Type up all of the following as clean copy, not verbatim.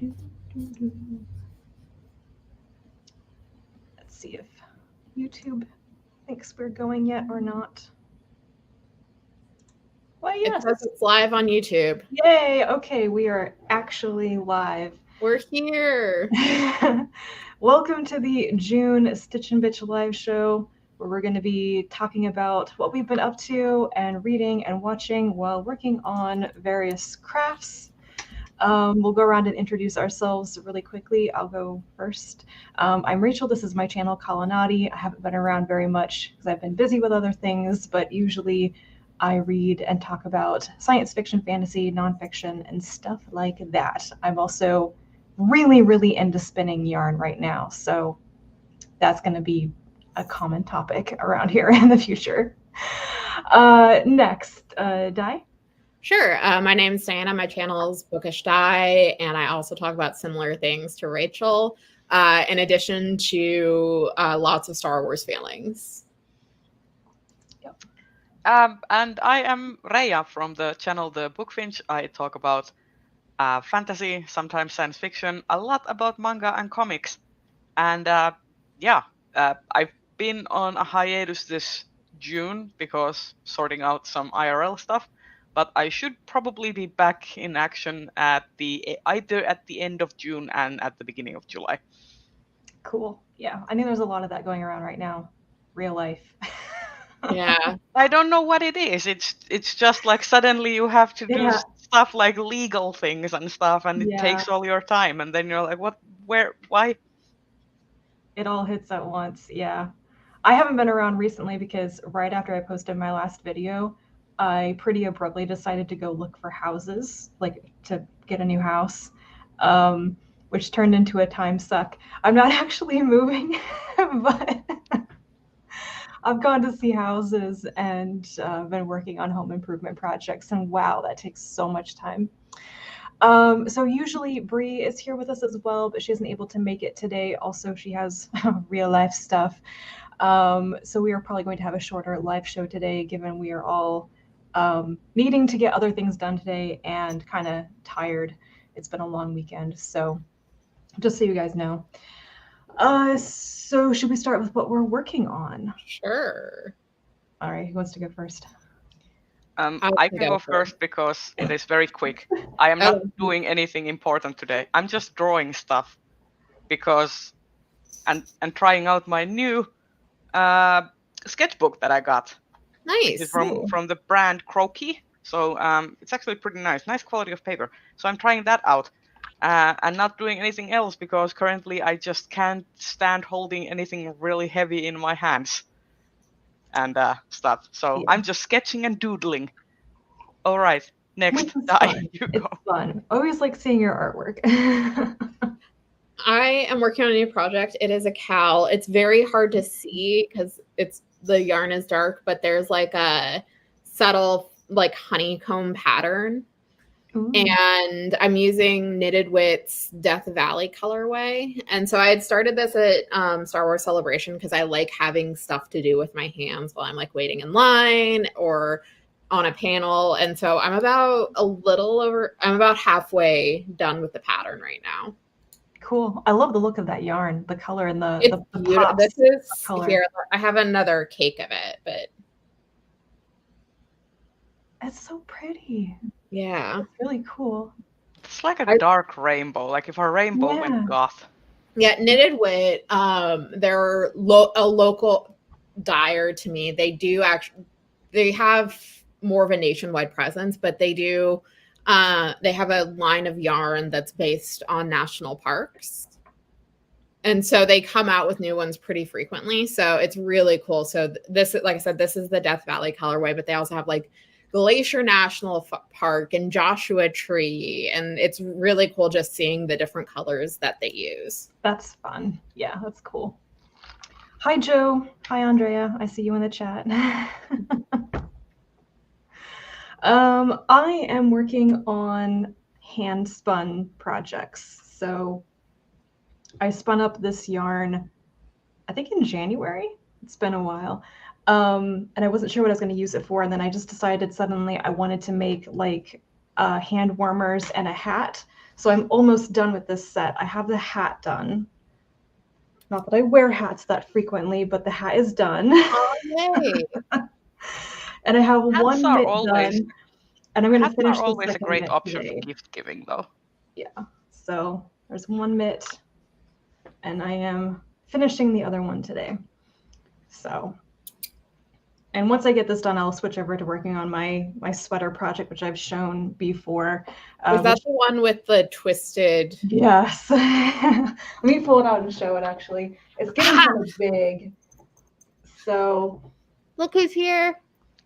Let's see if YouTube thinks we're going yet or not. Why, yes. It says it's live on YouTube. Yay! Okay, we are actually live. We're here. Welcome to the June Stitch and Bitch live show, where we're going to be talking about what we've been up to and reading and watching while working on various crafts. We'll go around and introduce ourselves really quickly. I'll go first. I'm Rachel. This is my channel, Kalanati. I haven't been around very much because I've been busy with other things, but usually I read and talk about science fiction, fantasy, nonfiction, and stuff like that. I'm also really, really into spinning yarn right now, so that's going to be a common topic around here in the future. Next, Di? Sure. My name is Diana. My channel is Bookish Di, and I also talk about similar things to Rachel, in addition to lots of Star Wars feelings. And I am Reija from the channel The Bookfinch. I talk about fantasy, sometimes science fiction, a lot about manga and comics. And I've been on a hiatus this June because sorting out some IRL stuff. But I should probably be back in action either at the end of June and at the beginning of July. Cool. Yeah, I think there's a lot of that going around right now. Real life. Yeah. I don't know what it is. It's just like suddenly you have to do stuff like legal things and stuff, and it takes all your time, and then you're like, what, where, why? It all hits at once, yeah. I haven't been around recently because right after I posted my last video, I pretty abruptly decided to go look for houses, like to get a new house, which turned into a time suck. I'm not actually moving, but I've gone to see houses and been working on home improvement projects, and wow, that takes so much time. So usually Bree is here with us as well, but she isn't able to make it today. Also, she has real life stuff. So we are probably going to have a shorter live show today, given we are all needing to get other things done today and kind of tired. It's been a long weekend, so just so you guys know. So should we start with what we're working on? Sure. All right, who wants to go first? I can go first because it is very quick. I am not doing anything important today. I'm just drawing stuff because and trying out my new sketchbook that I got. Nice. It's from the brand Croaky. So it's actually pretty nice quality of paper. So I'm trying that out. And not doing anything else because currently I just can't stand holding anything really heavy in my hands and stuff. So I'm just sketching and doodling. All right, next, Di, you go. It's fun. Always like seeing your artwork. I am working on a new project. It is a cowl. It's very hard to see because the yarn is dark, but there's like a subtle like honeycomb pattern. Ooh. And I'm using Knitted Wit's Death Valley colorway. And so I had started this at Star Wars Celebration because I like having stuff to do with my hands while I'm like waiting in line or on a panel. And so I'm about halfway done with the pattern right now. Cool. I love the look of that yarn, the color and the pops. This is color. Here. I have another cake of it, but it's so pretty. Yeah. It's really cool. It's like a dark rainbow, like if a rainbow went goth. Yeah, Knitted Wit, they're a local dyer to me. They have more of a nationwide presence, but they have a line of yarn that's based on national parks. And so they come out with new ones pretty frequently. So it's really cool. So this, like I said, this is the Death Valley colorway, but they also have like Glacier National Park and Joshua Tree. And it's really cool just seeing the different colors that they use. That's fun. Yeah, that's cool. Hi, Joe. Hi, Andrea. I see you in the chat. I am working on hand spun projects. So I spun up this yarn, I think in January. It's been a while. And I wasn't sure what I was going to use it for. And then I just decided suddenly I wanted to make like hand warmers and a hat. So I'm almost done with this set. I have the hat done. Not that I wear hats that frequently, but the hat is done. Oh, yay. And I have Hats one are mitt always done. And I'm going to hats finish are the always a second great mitt option today. for gift giving, though. Yeah. So there's one mitt, and I am finishing the other one today. So, and once I get this done, I'll switch over to working on my sweater project, which I've shown before. Was that the one with the twisted? Yes. Let me pull it out and show it, actually. It's getting kind of big. So. Look who's here.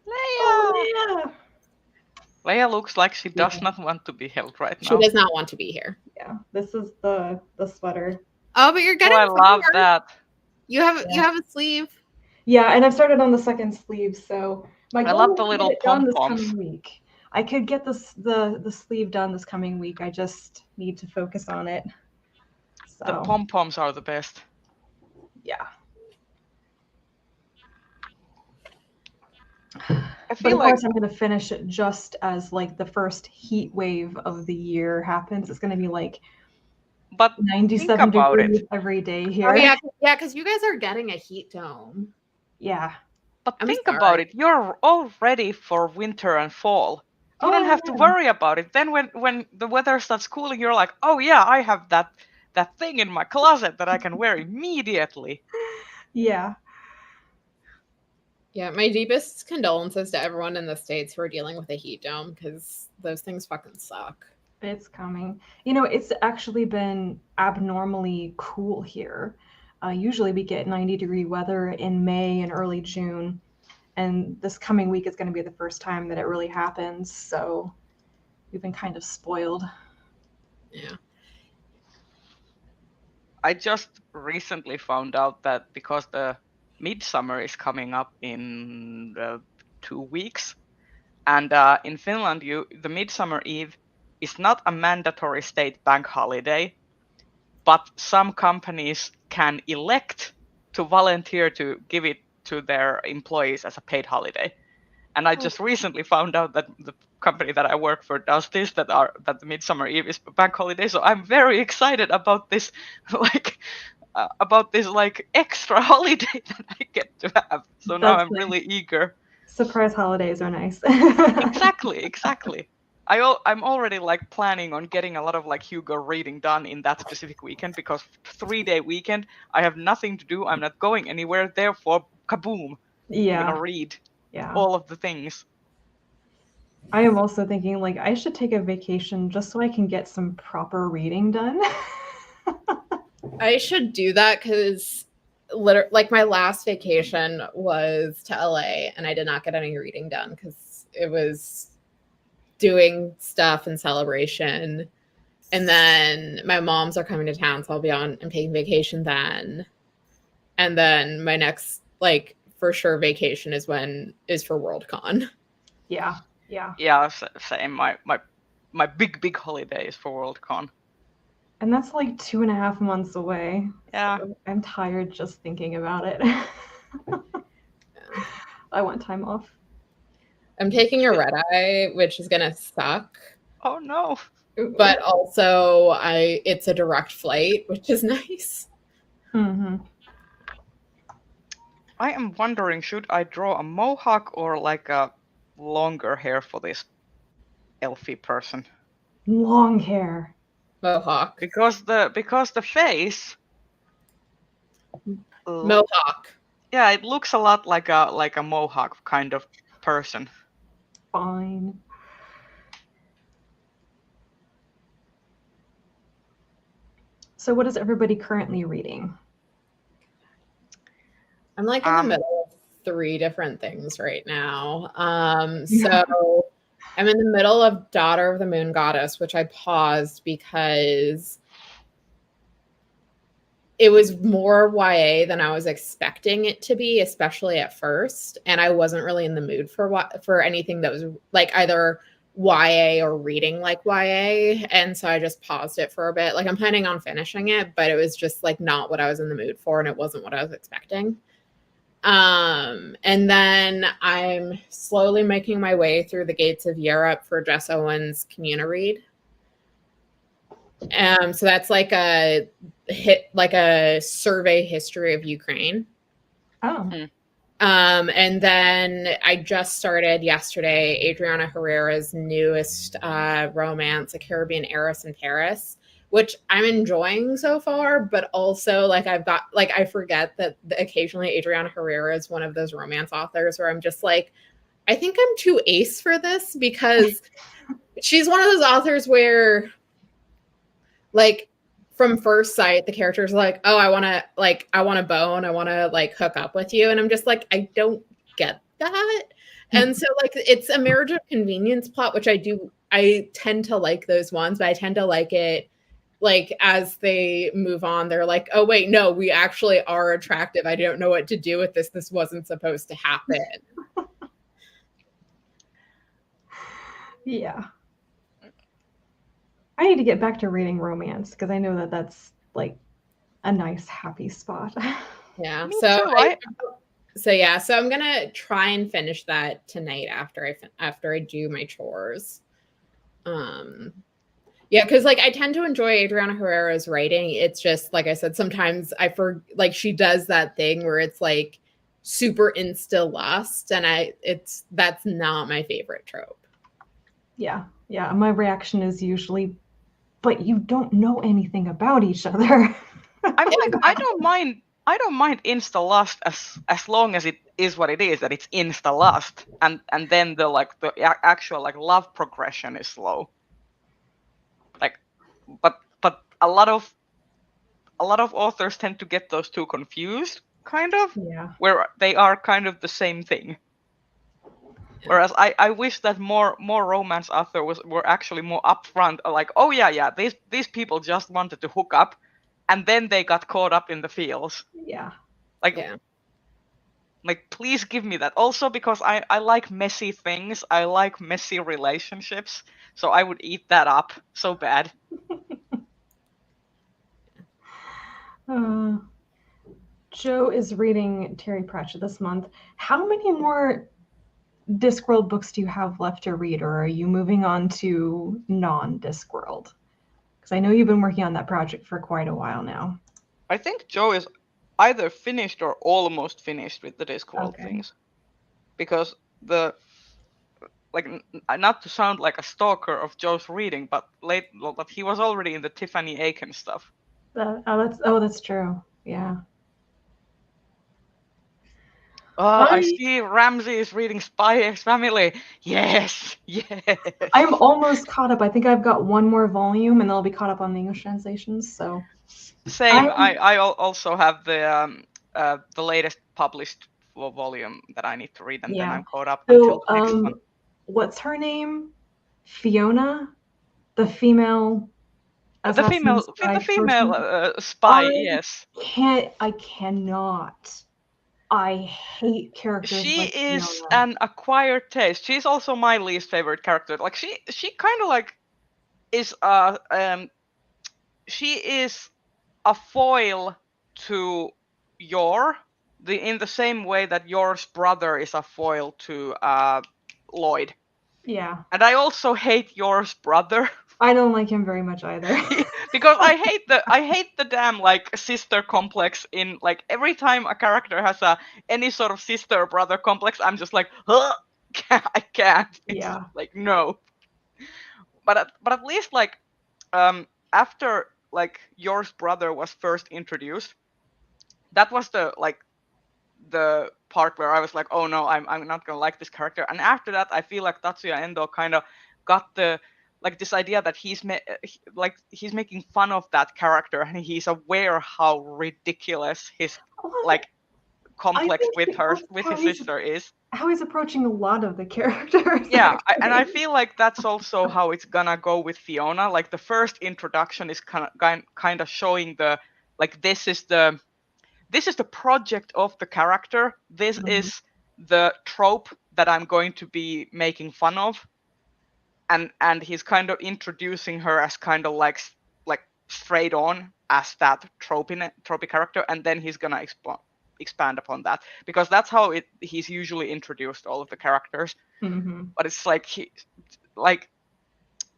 Leia! Oh, Leia! Leia looks like she does not want to be held right now. She does not want to be here. Yeah, this is the sweater. Oh, but you're getting I love that. You have a sleeve. Yeah, and I've started on the second sleeve, so my goal love is the to little get it done this pom-poms. coming week. I could get the sleeve done this coming week. I just need to focus on it. So, The pom-poms are the best. yeah. I But feel of like course, I'm going to finish it just as like the first heat wave of the year happens. It's going to be like 97 degrees every day here. Oh yeah, because you guys are getting a heat dome. Yeah. But think about it. You're all ready for winter and fall. You don't have to worry about it. Then when the weather starts cooling, you're like, oh yeah, I have that thing in my closet that I can wear immediately. Yeah. Yeah, my deepest condolences to everyone in the States who are dealing with a heat dome, because those things fucking suck. It's coming. You know, it's actually been abnormally cool here. Usually we get 90-degree weather in May and early June, and this coming week is going to be the first time that it really happens. So we've been kind of spoiled. Yeah. I just recently found out that because the midsummer is coming up in 2 weeks, and in Finland, the Midsummer Eve is not a mandatory state bank holiday, but some companies can elect to volunteer to give it to their employees as a paid holiday. And I just recently found out that the company that I work for does this, that the Midsummer Eve is a bank holiday. So I'm very excited about this, like extra holiday that I get to have. So now I'm really eager. Surprise holidays are nice. Exactly. I'm already like planning on getting a lot of like Hugo reading done in that specific weekend, because 3-day weekend, I have nothing to do. I'm not going anywhere. Therefore, kaboom. Yeah. I'm gonna read Yeah. all of the things. I am also thinking like I should take a vacation just so I can get some proper reading done. I should do that, because like my last vacation was to LA and I did not get any reading done because it was doing stuff in celebration. And then my moms are coming to town, so I'll be on and taking vacation then. And then my next like for sure vacation is for Worldcon. Yeah. Yeah, same. My big holiday is for Worldcon. And that's like 2.5 months away. Yeah. So I'm tired just thinking about it. I want time off. I'm taking a red eye, which is gonna suck. Oh no. But also it's a direct flight, which is nice. Mm-hmm. I am wondering, should I draw a mohawk or like a longer hair for this elfy person? Long hair. Mohawk. Because the face mohawk. Yeah, it looks a lot like a mohawk kind of person. Fine. So what is everybody currently reading? I'm like in the middle of 3 different things right now. So I'm in the middle of Daughter of the Moon Goddess, which I paused because it was more YA than I was expecting it to be, especially at first. And I wasn't really in the mood for anything that was like either YA or reading like YA. And so I just paused it for a bit. Like I'm planning on finishing it, but it was just like not what I was in the mood for, and it wasn't what I was expecting. And then I'm slowly making my way through the Gates of Europe for Jess Owens' Communiread. So that's like a survey history of Ukraine. Oh. And then I just started yesterday Adriana Herrera's newest romance, A Caribbean Heiress in Paris, which I'm enjoying so far, but also like I've got like I forget that occasionally Adriana Herrera is one of those romance authors where I'm just like, I think I'm too ace for this, because she's one of those authors where like from first sight the character's like, oh, I want to bone, I want to like hook up with you, and I'm just like, I don't get that. And so like it's a marriage of convenience plot, which I tend to like those ones, but I tend to like it like as they move on they're like, oh wait, no, we actually are attractive, I don't know what to do with this wasn't supposed to happen. Yeah. I need to get back to reading romance because I know that that's like a nice happy spot. Yeah. Me So too. so I'm gonna try and finish that tonight after I do my chores. Yeah, because like I tend to enjoy Adriana Herrera's writing. It's just like I said, sometimes like she does that thing where it's like super insta lust, and that's not my favorite trope. Yeah. My reaction is usually, but you don't know anything about each other. I'm like, I don't mind insta lust as long as it is what it is, that it's insta lust, and then the actual like love progression is slow. Like, but a lot of authors tend to get those two confused, kind of. Yeah. Where they are kind of the same thing. Whereas I wish that more romance authors were actually more upfront, like, oh yeah, these people just wanted to hook up, and then they got caught up in the feels. Yeah. Like, please give me that. Also because I like messy things, I like messy relationships, so I would eat that up so bad. Joe is reading Terry Pratchett this month. How many more Discworld books do you have left to read, or are you moving on to non-Discworld? Because I know you've been working on that project for quite a while now. I think Joe is either finished or almost finished with the Discworld things. Because not to sound like a stalker of Joe's reading, but he was already in the Tiffany Aiken stuff. That's true. Yeah. I see Ramsey is reading Spy X Family. Yes. I'm almost caught up. I think I've got one more volume, and then I'll be caught up on the English translations. So same. I also have the latest published volume that I need to read, and then I'm caught up until the next one. What's her name? Fiona, the female. The female spy. Yes. I cannot. I hate characters. She like is Fiona. an acquired taste. She's also my least favorite character. Like she kind of like is she is a foil to Yor, in the same way that Yor's brother is a foil to Lloyd. Yeah. And I also hate Yor's brother. I don't like him very much either. Because I hate the damn like sister complex in like every time a character has any sort of sister or brother complex, I'm just like, I can't. Yeah. It's like no. But at least like after like Yor's brother was first introduced, that was the part where I was like, oh no, I'm not gonna like this character. And after that, I feel like Tatsuya Endo kind of got the like this idea that he's making fun of that character, and he's aware how ridiculous his like complex with his sister is. How he's approaching a lot of the characters. Yeah, and I feel like that's also how it's gonna go with Fiona. Like the first introduction is kind of showing the like this is the project of the character. This is the trope that I'm going to be making fun of. And he's kind of introducing her as kind of like straight on as that tropey character, and then he's gonna expand upon that, because that's how he's usually introduced all of the characters. Mm-hmm. But it's like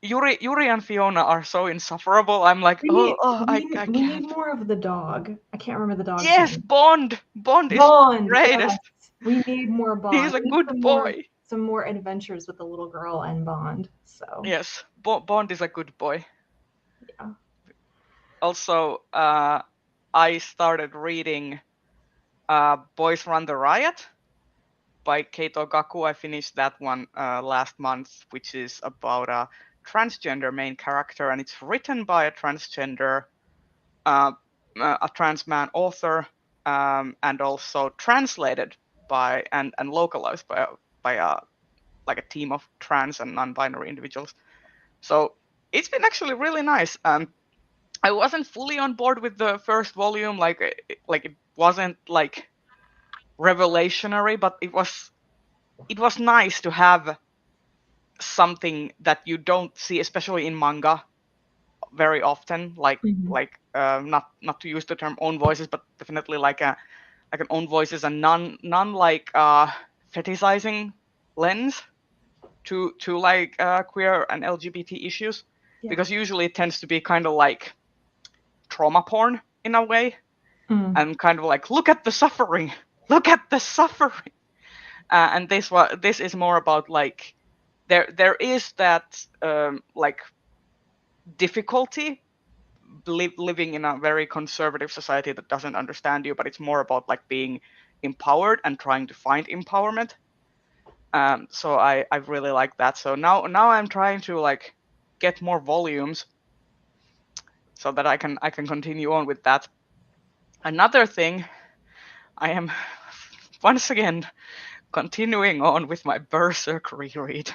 Yuri and Fiona are so insufferable. I'm like, I We can't. need more of the dog. I can't remember the dog's Yes, name. Bond. Bond is the Bond. greatest. Yes. We need more He's Bond. a We need good boy. some more adventures with the little girl and Bond. So Yes, Bond is a good boy. yeah. Also, I started reading Boys Run the Riot by Keito Gaku. I finished that one last month, which is about a transgender main character, and it's written by a transgender, a trans man author, and also translated by and localized by a like a team of trans and non-binary individuals. So it's been actually really nice. I wasn't fully on board with the first volume, like it wasn't like revelationary, but it was nice to have something that you don't see, especially in manga, very often. Like not to use the term own voices, but definitely like an own voices and non like fetishizing lens to like queer and LGBT issues, because usually it tends to be kind of like trauma porn in a way, and kind of like look at the suffering, and this is more about like there is that like difficulty living in a very conservative society that doesn't understand you, but it's more about like being empowered and trying to find empowerment. So I really like that. So now I'm trying to like get more volumes so that I can continue on with that. Another thing, I am once again continuing on with my Berserk reread,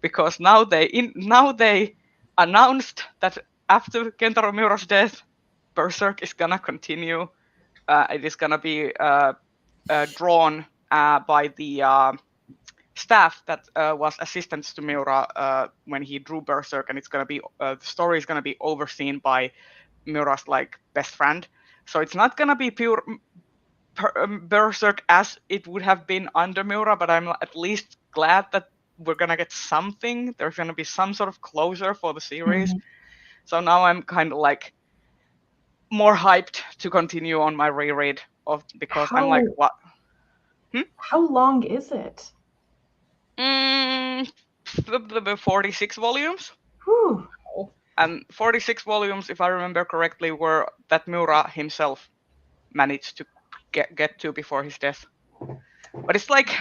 because now they announced that after Kentaro Miura's death, Berserk is gonna continue. It is gonna be drawn by the staff that was assistants to Miura when he drew Berserk, and it's gonna be the story is gonna be overseen by Miura's like best friend. So it's not gonna be pure Berserk as it would have been under Miura, but I'm at least glad that we're gonna get something. There's gonna be some sort of closure for the series. So now I'm kind of like more hyped to continue on my reread of, because I'm like, what? How long is it? 46 volumes. Whew. And 46 volumes, if I remember correctly, were that Miura himself managed to get to before his death. But it's like,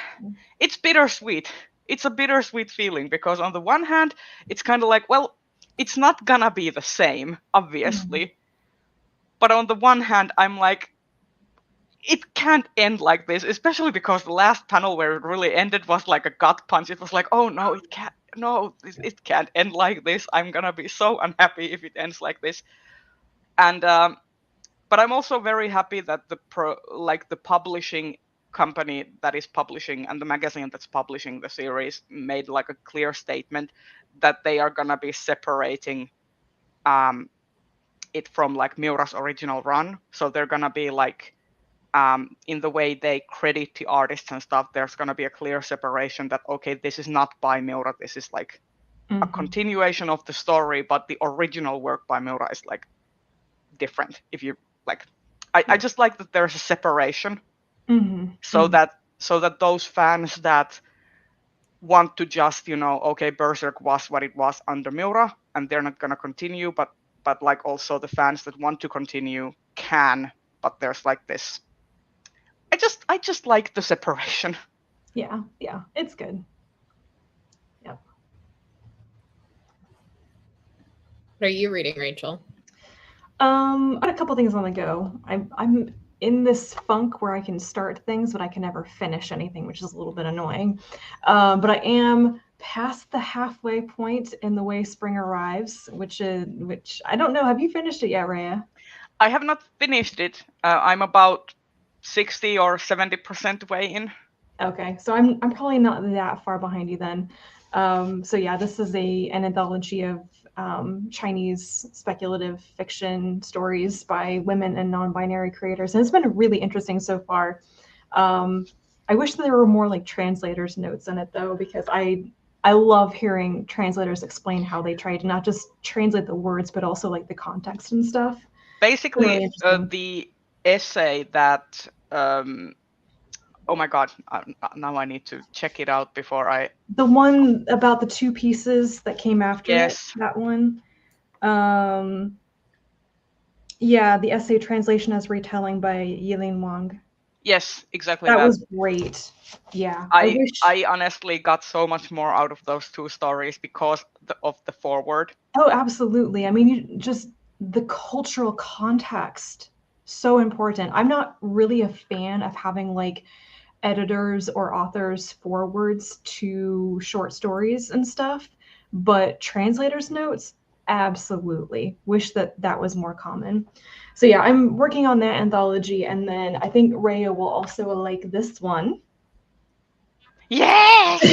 it's bittersweet. It's a bittersweet feeling, because on the one hand, it's kind of like, well, it's not gonna be the same, obviously. But on the one hand, I'm like, it can't end like this, especially because the last panel where it really ended was like a gut punch. It was like, oh no, it can't. No, it can't end like this. I'm gonna be so unhappy if it ends like this. And but I'm also very happy that the publishing company that is publishing and the magazine that's publishing the series made like a clear statement that they are gonna be separating it from like Miura's original run. So they're gonna be like in the way they credit the artists and stuff, there's gonna be a clear separation that, okay, this is not by Miura, this is like a continuation of the story, but the original work by Miura is like different. If you like, I just like that there's a separation, so that those fans that want to just, okay, Berserk was what it was under Miura and they're not gonna continue, but like also the fans that want to continue can, but there's like this. I just like the separation. Yeah, it's good. Yep. What are you reading, Rachel? I got a couple things on the go. I'm in this funk where I can start things, but I can never finish anything, which is a little bit annoying. But I am past the halfway point in The Way Spring Arrives, which I don't know. Have you finished it yet, Rhea? I have not finished it. I'm about 60 or 70% way in. Okay, so I'm probably not that far behind you then. So yeah, this is an anthology of Chinese speculative fiction stories by women and non-binary creators, and it's been really interesting so far. I wish there were more like translators' notes in it though, because I I love hearing translators explain how they try to not just translate the words, but also like the context and stuff. Basically, Really interesting. the essay that oh my god, now I need to check it out before I. The one about the two pieces that came after Yes. it, that one. Yeah, the essay Translation as Retelling by Yilin Wang. Yes, exactly That that. was great. Yeah. I honestly got so much more out of those two stories because of the foreword. Oh, absolutely. I mean, you just the cultural context, so important. I'm not really a fan of having like editors or authors forewords to short stories and stuff, but translators notes, absolutely. Wish that that was more common. So yeah, I'm working on that anthology, and then I think Rhea will also like this one. Yes!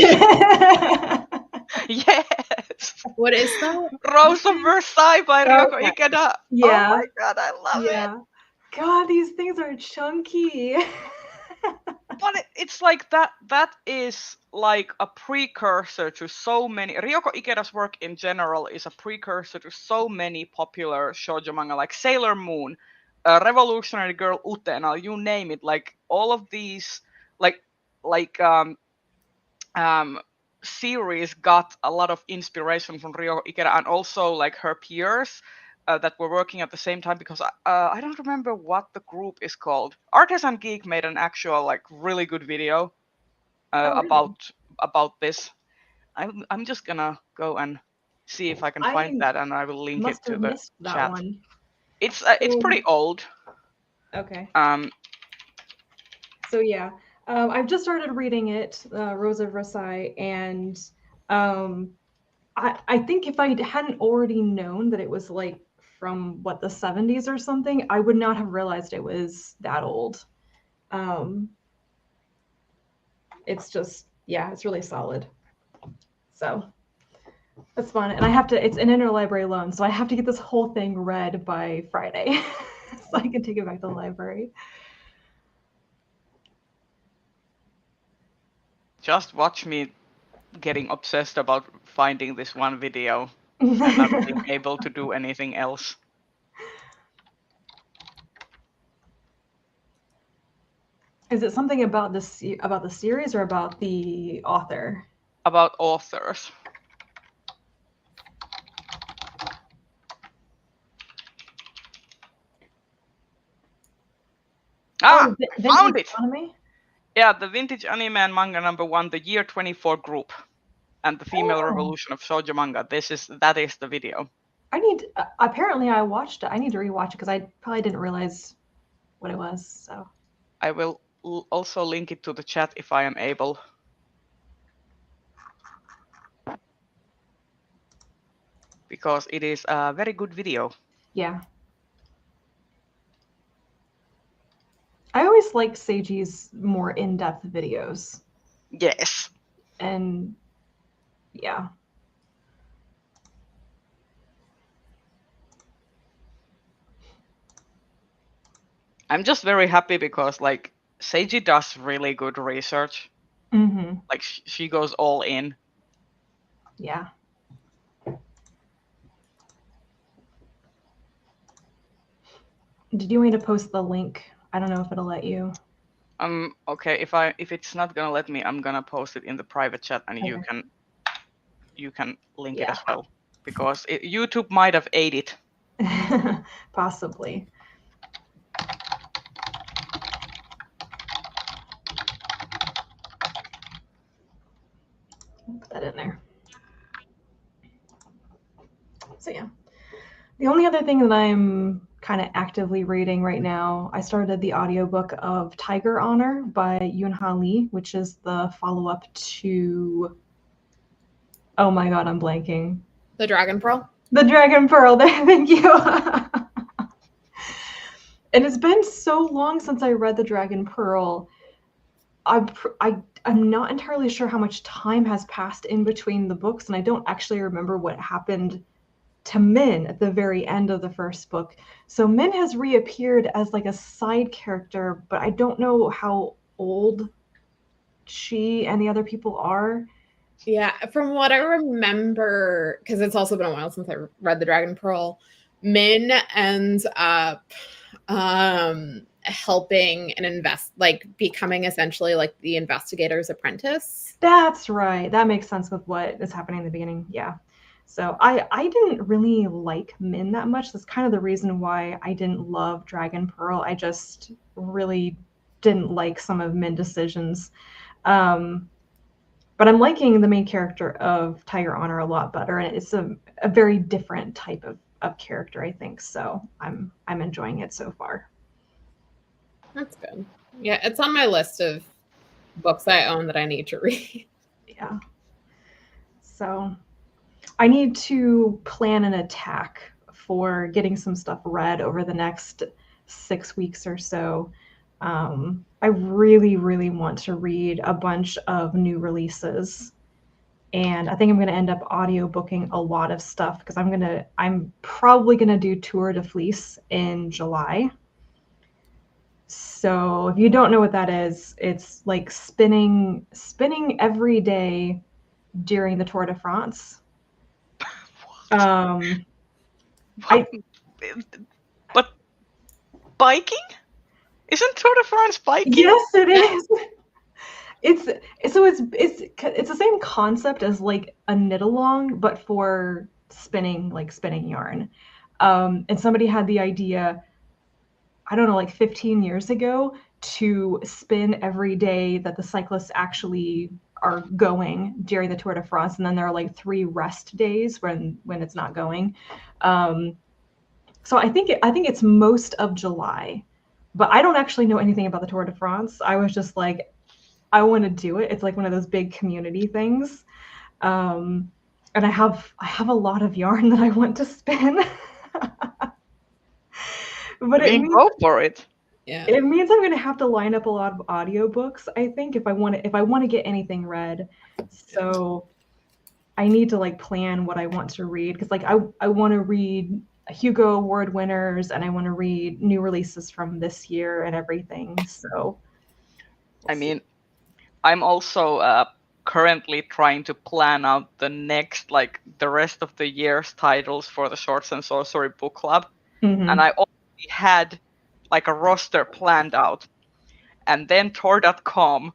Yes! What is that? Rose of Versailles by Ryoko Okay. Ikeda. Yeah. Oh my god, I love it. God, these things are chunky. But it's like that is like a precursor to so many. Ryoko Ikeda's work in general is a precursor to so many popular shoujo manga like Sailor Moon, Revolutionary Girl Utena, you name it. Like all of these like like series got a lot of inspiration from Ryoko Ikeda and also like her peers that were working at the same time, because I don't remember what the group is called. Artisan Geek made an actual like really good video Really? about this. I'm just gonna go and see if I can find I that, and I will link it must to have the missed that chat. one. It's pretty old. Okay. Um, So yeah, I've just started reading it, Rose of Versailles, and I think if I hadn't already known that it was like from what the 70s or something, I would not have realized it was that old. It's just yeah, it's really solid. So that's fun, and I have to. It's an interlibrary loan, so I have to get this whole thing read by Friday, so I can take it back to the library. just watch me getting obsessed about finding this one video and not being able to do anything else. Is it something about the series or about the author? About authors. Ah, I found it. Anime? Yeah, the Vintage Anime and Manga #1, the Year 24 group, and the Female Revolution of Shoujo Manga. That is the video. I need. Apparently, I watched it. I need to rewatch it because I probably didn't realize what it was. So I will also link it to the chat if I am able. Because it is a very good video. yeah. I always like Seiji's more in-depth videos. Yes. And yeah. I'm just very happy because like Seiji does really good research. Mm-hmm. Like she goes all in. Yeah. Did you want me to post the link? I don't know if it'll let you. Okay, if it's not gonna let me, I'm gonna post it in the private chat, and okay. you can link it as well, because YouTube might have aided. Possibly. Put that in there. So yeah. The only other thing that I'm kind of actively reading right now, I started the audiobook of Tiger Honor by Yunha Lee, which is the follow-up to, oh my god, I'm blanking. The Dragon Pearl? The Dragon Pearl, thank you. And it's been so long since I read The Dragon Pearl. I'm not entirely sure how much time has passed in between the books, and I don't actually remember what happened to Min at the very end of the first book. So Min has reappeared as like a side character, but I don't know how old she and the other people are. Yeah, from what I remember, because it's also been a while since I read The Dragon Pearl, Min ends up helping and becoming essentially like the investigator's apprentice. That's right. That makes sense with what is happening in the beginning. Yeah. So I didn't really like Min that much. That's kind of the reason why I didn't love Dragon Pearl. I just really didn't like some of Min decisions. But I'm liking the main character of Tiger Honor a lot better, and it's a very different type of character, I think. So I'm enjoying it so far. That's good. Yeah, it's on my list of books I own that I need to read. Yeah. So I need to plan an attack for getting some stuff read over the next 6 weeks or so. I really, really want to read a bunch of new releases. And I think I'm going to end up audiobooking a lot of stuff because I'm probably going to do Tour de Fleece in July. So if you don't know what that is, it's like spinning every day during the Tour de France. But biking? Isn't Tour de France biking? Yes, it is. It's the same concept as like a knit along, but for spinning yarn. And somebody had the idea, I don't know, like 15 years ago, to spin every day that the cyclists actually are going during the Tour de France, and then there are like 3 rest days when it's not going. So I think it's most of July, but I don't actually know anything about the Tour de France. I was just like, I want to do it. It's like one of those big community things. And I have a lot of yarn that I want to spin. But go for it. Yeah. It means I'm going to have to line up a lot of audiobooks, I think, if I want to get anything read. So I need to like plan what I want to read, because like I want to read Hugo Award winners, and I want to read new releases from this year and everything. So I mean, I'm also currently trying to plan out the rest of the year's titles for the Swords and Sorcery book club. Mhm. And I already had like a roster planned out. And then Tor.com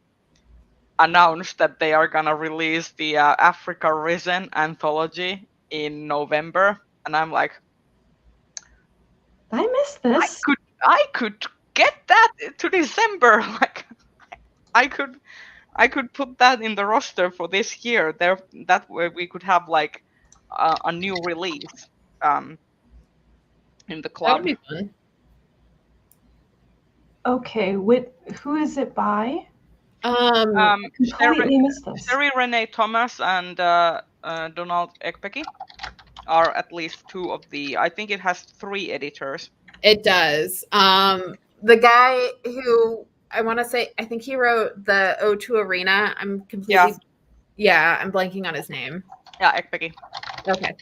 announced that they are gonna release the Africa Risen anthology in November. And I'm like, I missed this. I could get that to December. Like I could put that in the roster for this year. That way we could have like a new release in the club. That would be fun. Okay, who is it by? Completely missed this. Sherry Renee Thomas and Donald Ekpeki are at least 2 of the. I think it has 3 editors. It does. The guy who I want to say, I think he wrote the O2 Arena. I'm completely. Yeah, I'm blanking on his name. Yeah, Ekpeki. Okay.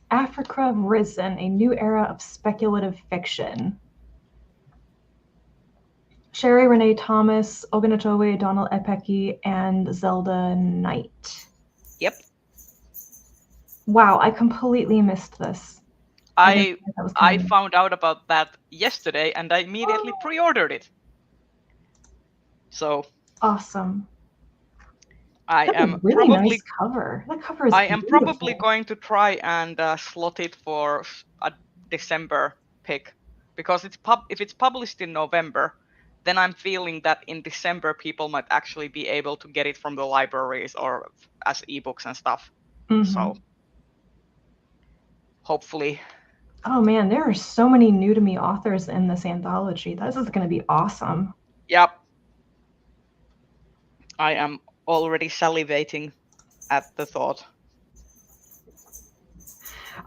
Africa Risen, a new era of speculative fiction. Sherry Renee Thomas, Ogunatowe, Donald Epeki, and Zelda Knight. Yep. Wow, I completely missed this. I found out about that yesterday, and I immediately pre-ordered it. So awesome. I am really probably nice cover. That cover is I am beautiful. probably going to try and slot it for a December pick, because if it's published in November, then I'm feeling that in December people might actually be able to get it from the libraries or as ebooks and stuff. Mm-hmm. So hopefully. Oh man, there are so many new to me authors in this anthology. This is going to be awesome. Yep. I am already salivating at the thought.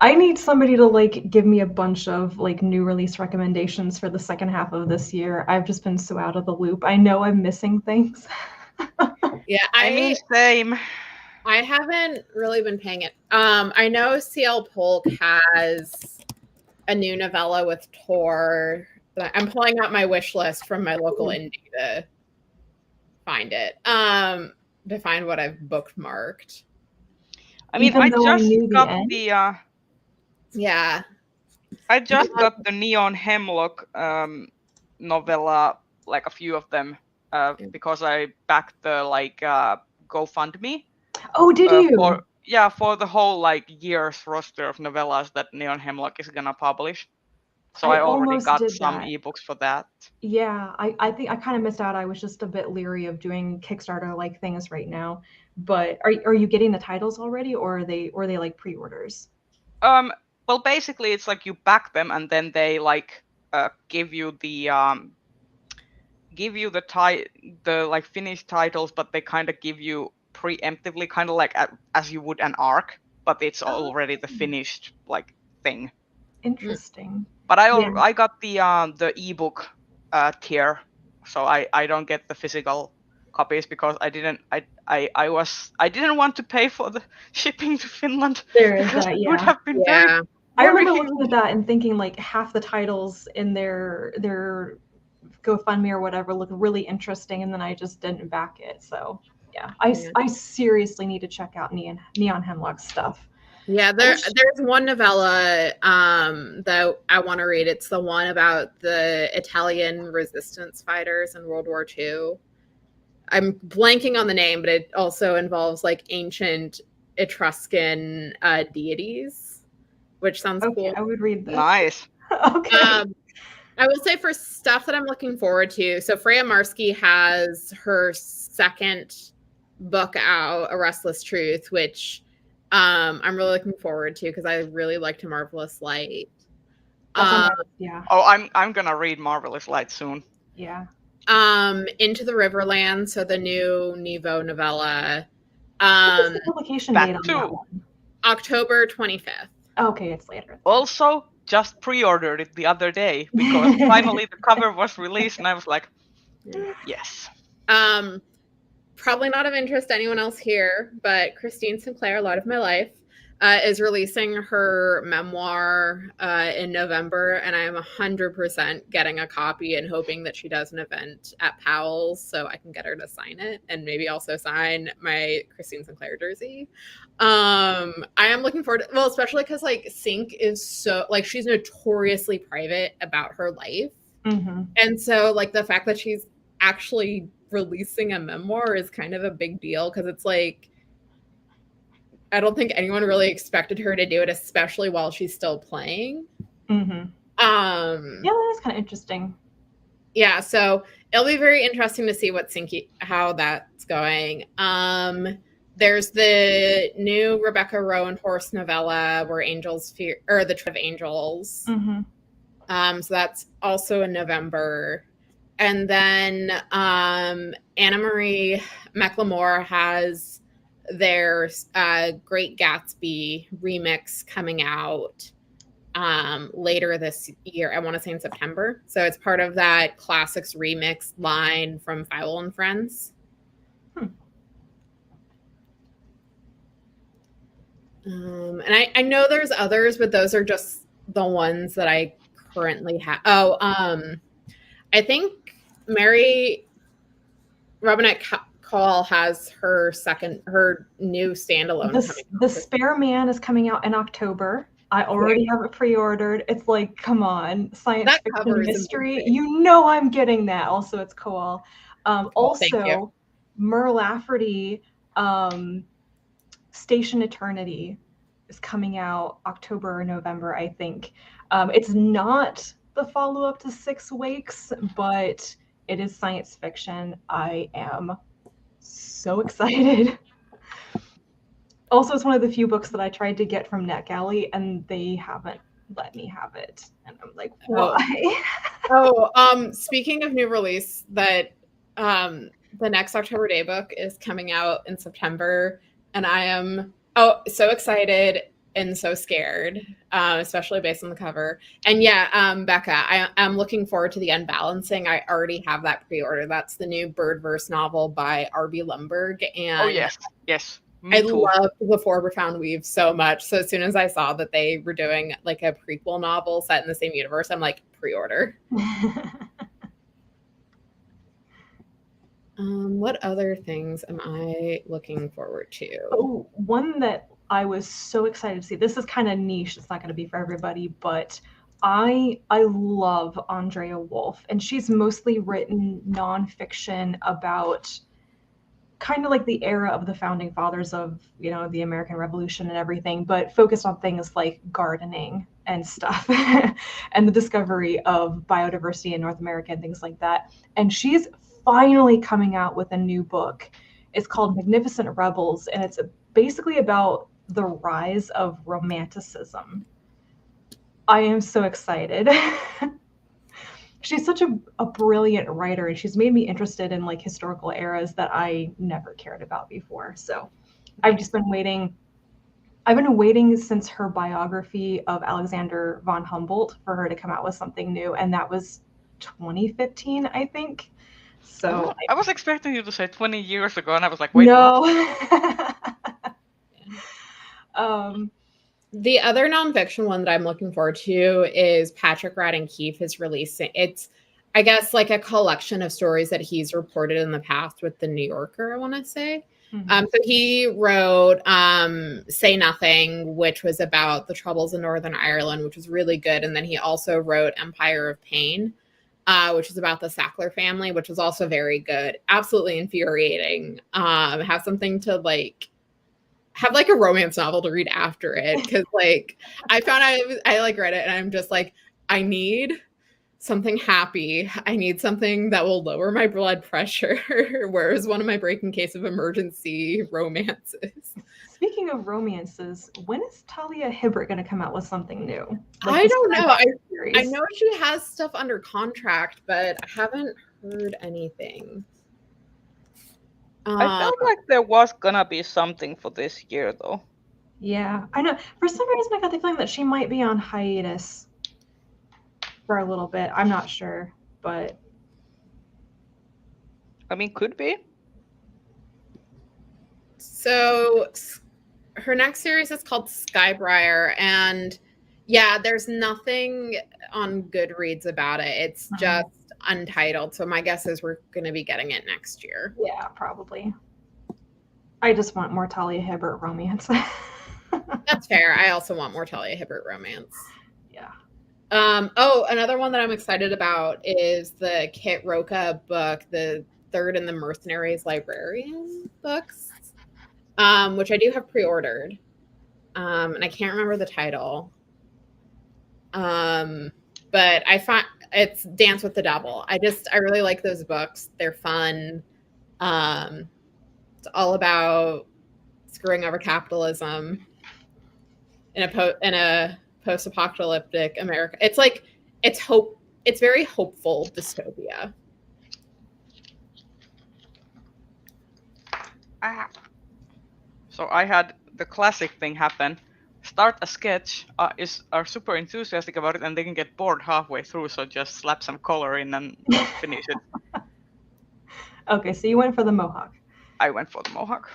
I need somebody to like give me a bunch of like new release recommendations for the second half of this year. I've just been so out of the loop. I know I'm missing things. Yeah, I mean, same. I haven't really been paying it. I know CL Polk has a new novella with Tor. I'm pulling out my wish list from my local indie to find it. to find what I've bookmarked. I mean, Even I though I just knew the got end? Yeah. I just got the Neon Hemlock novella, like a few of them, because I backed the GoFundMe. Oh, did you? For the whole year's roster of novellas that Neon Hemlock is gonna publish. So I already almost got did some that. ebooks for that. Yeah, I think I kind of missed out. I was just a bit leery of doing Kickstarter like things right now. But are you getting the titles already, or are they like pre-orders? Well, basically, it's like you back them, and then they give you the finished titles, but they kind of give you preemptively, kind of like as you would an arc, but it's already the finished thing. Interesting. But I Yeah. I got the ebook tier, so I don't get the physical copies because I didn't want to pay for the shipping to Finland. There is Because that, it would yeah. have been Yeah. very I remember looking at that and thinking like half the titles in their GoFundMe or whatever look really interesting, and then I just didn't back it. So yeah, I seriously need to check out Neon Hemlock's stuff. Yeah, there's one novella that I want to read. It's the one about the Italian resistance fighters in World War II. I'm blanking on the name, but it also involves like ancient Etruscan deities, which sounds cool. I would read this. nice. Okay. I will say for stuff that I'm looking forward to, so Freya Marsky has her second book out, A Restless Truth, which I'm really looking forward to because I really liked Marvelous Light. Yeah. Oh, I'm gonna read Marvelous Light soon. Yeah. Into the Riverland, so the new Nevo novella. What's the publication date on that one? October 25th. Okay, it's later. Also, just pre-ordered it the other day because finally the cover was released, and I was like, yes. Probably not of interest to anyone else here, but Christine Sinclair, Light of My Life, is releasing her memoir in November, and I am 100% getting a copy and hoping that she does an event at Powell's so I can get her to sign it and maybe also sign my Christine Sinclair jersey. I am looking forward to, well, especially because Sink is so she's notoriously private about her life. Mm-hmm. And so the fact that she's actually releasing a memoir is kind of a big deal because it's I don't think anyone really expected her to do it, especially while she's still playing. Mm-hmm. Yeah, that is kind of interesting. Yeah, so it'll be very interesting to see how that's going. There's the new Rebecca Rowan Horse novella where Angels Fear, or The Trip of Angels. Mm-hmm. So that's also in November. And then Anna Marie McLemore has their Great Gatsby remix coming out later this year. I want to say in September. So it's part of that classics remix line from Fowle and Friends. And I know there's others, but those are just the ones that I currently have. I think Mary Robinette Call has her new standalone. The Spare Man is coming out in October. I already have it pre-ordered. It's like, come on, science fiction mystery. You know I'm getting that. Also, it's Koal. Also, Mur Lafferty, Station Eternity is coming out October or November, I think. It's not the follow-up to Six Wakes, but it is science fiction. I am so excited. Also, it's one of the few books that I tried to get from NetGalley, and they haven't let me have it. And I'm like, why? Speaking of new release, that the next October Day book is coming out in September, and I am so excited and so scared, especially based on the cover. And yeah, Becca, I'm looking forward to The Unbalancing. I already have that pre-order. That's the new Birdverse novel by R.B. Lumberg. And yes. I love The Four Profound Weave so much. So as soon as I saw that they were doing a prequel novel set in the same universe, I'm like, pre-order. What other things am I looking forward to? Oh, one that I was so excited to see. This is kind of niche. It's not going to be for everybody, but I love Andrea Wolf, and she's mostly written nonfiction about kind of like the era of the founding fathers of, you know, the American Revolution and everything, but focused on things like gardening and stuff and the discovery of biodiversity in North America and things like that. And she's finally coming out with a new book. It's called Magnificent Rebels, and it's basically about the rise of romanticism. I am so excited. She's such a brilliant writer, and she's made me interested in like historical eras that I never cared about before. So I've just been waiting. I've been waiting since her biography of Alexander von Humboldt for her to come out with something new, and that was 2015, I think. So I was expecting you to say 20 years ago, and I was like, wait, no. The other nonfiction one that I'm looking forward to is Patrick Radden Keefe is releasing. It's, I guess, like a collection of stories that he's reported in the past with the New Yorker, I want to say. Mm-hmm. So he wrote Say Nothing, which was about the Troubles in Northern Ireland, which was really good. And then he also wrote Empire of Pain, which is about the Sackler family, which was also very good. Absolutely infuriating. Have something to like have like a romance novel to read after it, because like I found I like read it and I'm just like, I need something happy. I need something that will lower my blood pressure. Whereas one of my breaking case of emergency romances. Speaking of romances, when is Talia Hibbert going to come out with something new? Like, I don't know. I know she has stuff under contract, but I haven't heard anything. I felt like there was gonna be something for this year, though. Yeah, I know. For some reason, I got the feeling that she might be on hiatus for a little bit. I'm not sure, but I mean, could be. So her next series is called Skybriar, and yeah, there's nothing on Goodreads about it. It's just untitled. So my guess is we're going to be getting it next year. Yeah, probably. I just want more Talia Hibbert romance. That's fair. I also want more Talia Hibbert romance. Yeah. Oh, another one that I'm excited about is the Kit Roca book, the third in the Mercenaries Librarian books, which I do have pre-ordered. And I can't remember the title. But I find it's Dance with the Devil. I really like those books. They're fun. It's all about screwing over capitalism in a post-apocalyptic America. It's like it's very hopeful dystopia. So I had the classic thing happen. Start a sketch, are super enthusiastic about it, and they can get bored halfway through, so just slap some color in and finish it. Okay, so you went for the Mohawk. I went for the Mohawk.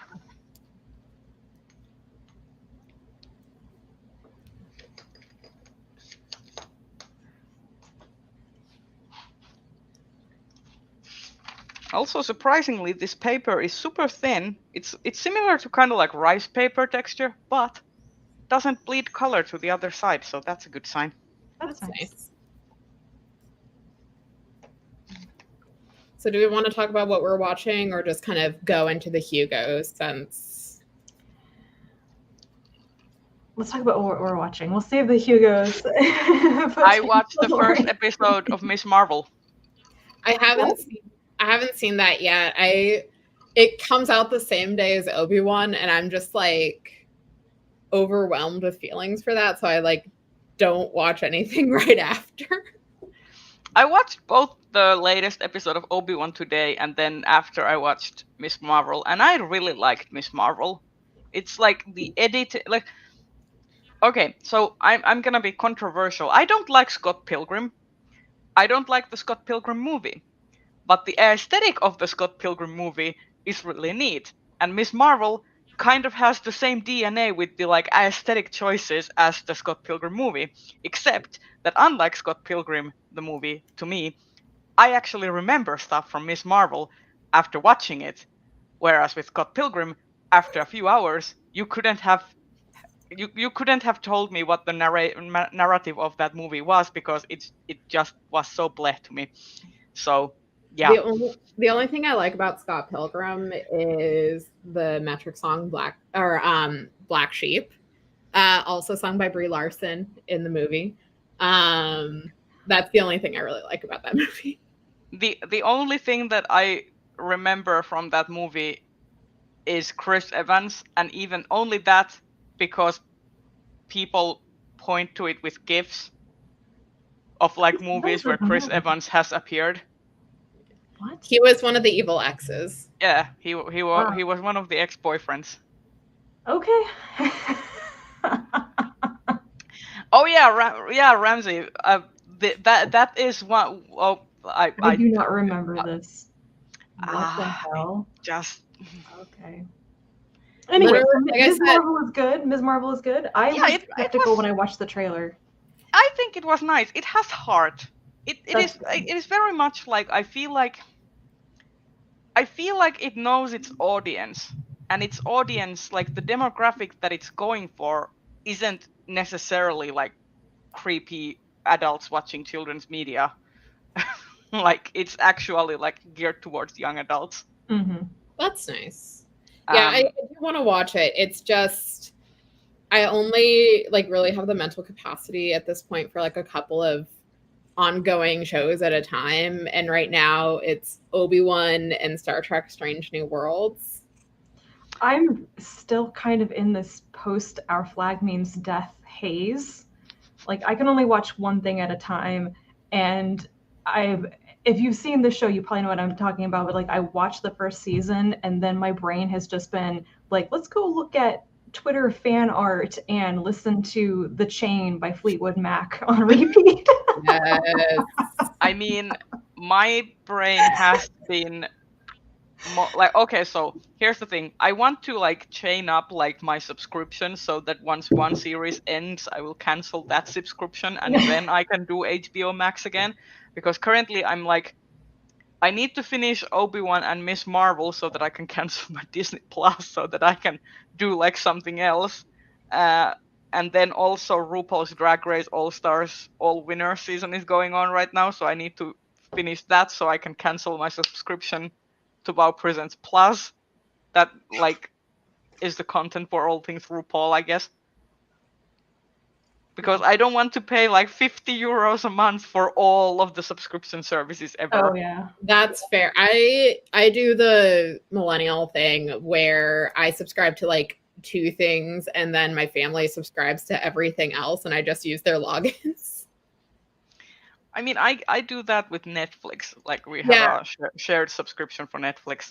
Also, surprisingly, this paper is super thin. It's similar to kind of like rice paper texture, but doesn't bleed color to the other side, so that's a good sign. That's nice. So do we want to talk about what we're watching, or just kind of go into the Hugos since? Let's talk about what we're watching. We'll save the Hugos. I watched the first episode of Miss Marvel. I haven't seen that yet. It comes out the same day as Obi-Wan, and I'm just like overwhelmed with feelings for that, so I like don't watch anything right after. I watched both the latest episode of Obi-Wan today, and then after I watched Miss Marvel, and I really liked Miss Marvel. It's like the edit, like, okay, so I'm gonna be controversial. I don't like Scott Pilgrim. I don't like the Scott Pilgrim movie, but the aesthetic of the Scott Pilgrim movie is really neat, and Miss Marvel kind of has the same DNA with the like aesthetic choices as the Scott Pilgrim movie, except that unlike Scott Pilgrim, the movie, to me, I actually remember stuff from Miss Marvel after watching it. Whereas with Scott Pilgrim, after a few hours, you couldn't have told me what the narrative of that movie was, because it just was so bleh to me. So yeah. The only thing I like about Scott Pilgrim is the metric song Black Sheep, also sung by Brie Larson in the movie. That's the only thing I really like about that movie. The only thing that I remember from that movie is Chris Evans, and even only that because people point to it with GIFs of like movies where Chris Evans has appeared. What? He was one of the evil exes. Yeah, he was one of the ex-boyfriends. Okay. Oh yeah, Ramsey. That is one. Oh, I do not remember this. What the hell? Just okay. Anyway, Literally, like Ms. Marvel is good. Ms. Marvel is good. I was skeptical when I watched the trailer. I think it was nice. It has heart. It is very much like I feel like it knows its audience, and its audience, like the demographic that it's going for, isn't necessarily like creepy adults watching children's media. Like it's actually like geared towards young adults. Mm-hmm. That's nice. Yeah, I do want to watch it. It's just I only like really have the mental capacity at this point for like a couple of ongoing shows at a time, and right now it's Obi-Wan and Star Trek Strange New Worlds. I'm still kind of in this post Our Flag Means Death haze. Like I can only watch one thing at a time, and if you've seen the show, you probably know what I'm talking about, but like I watched the first season and then my brain has just been like, let's go look at Twitter fan art and listen to The Chain by Fleetwood Mac on repeat. Yes. I mean, my brain has been like, okay, so here's the thing. I want to like chain up like my subscription so that once one series ends, I will cancel that subscription and then I can do HBO Max again. Because currently I'm like, I need to finish Obi-Wan and Ms. Marvel so that I can cancel my Disney Plus so that I can do like something else. And then also RuPaul's Drag Race All-Stars All-Winner season is going on right now. So I need to finish that so I can cancel my subscription to WoW Presents Plus. That like is the content for all things RuPaul, I guess. Because I don't want to pay like 50 euros a month for all of the subscription services ever. Oh yeah, that's fair. I do the millennial thing where I subscribe to like 2 things and then my family subscribes to everything else and I just use their logins. I mean, I do that with Netflix. Like we have a shared subscription for Netflix.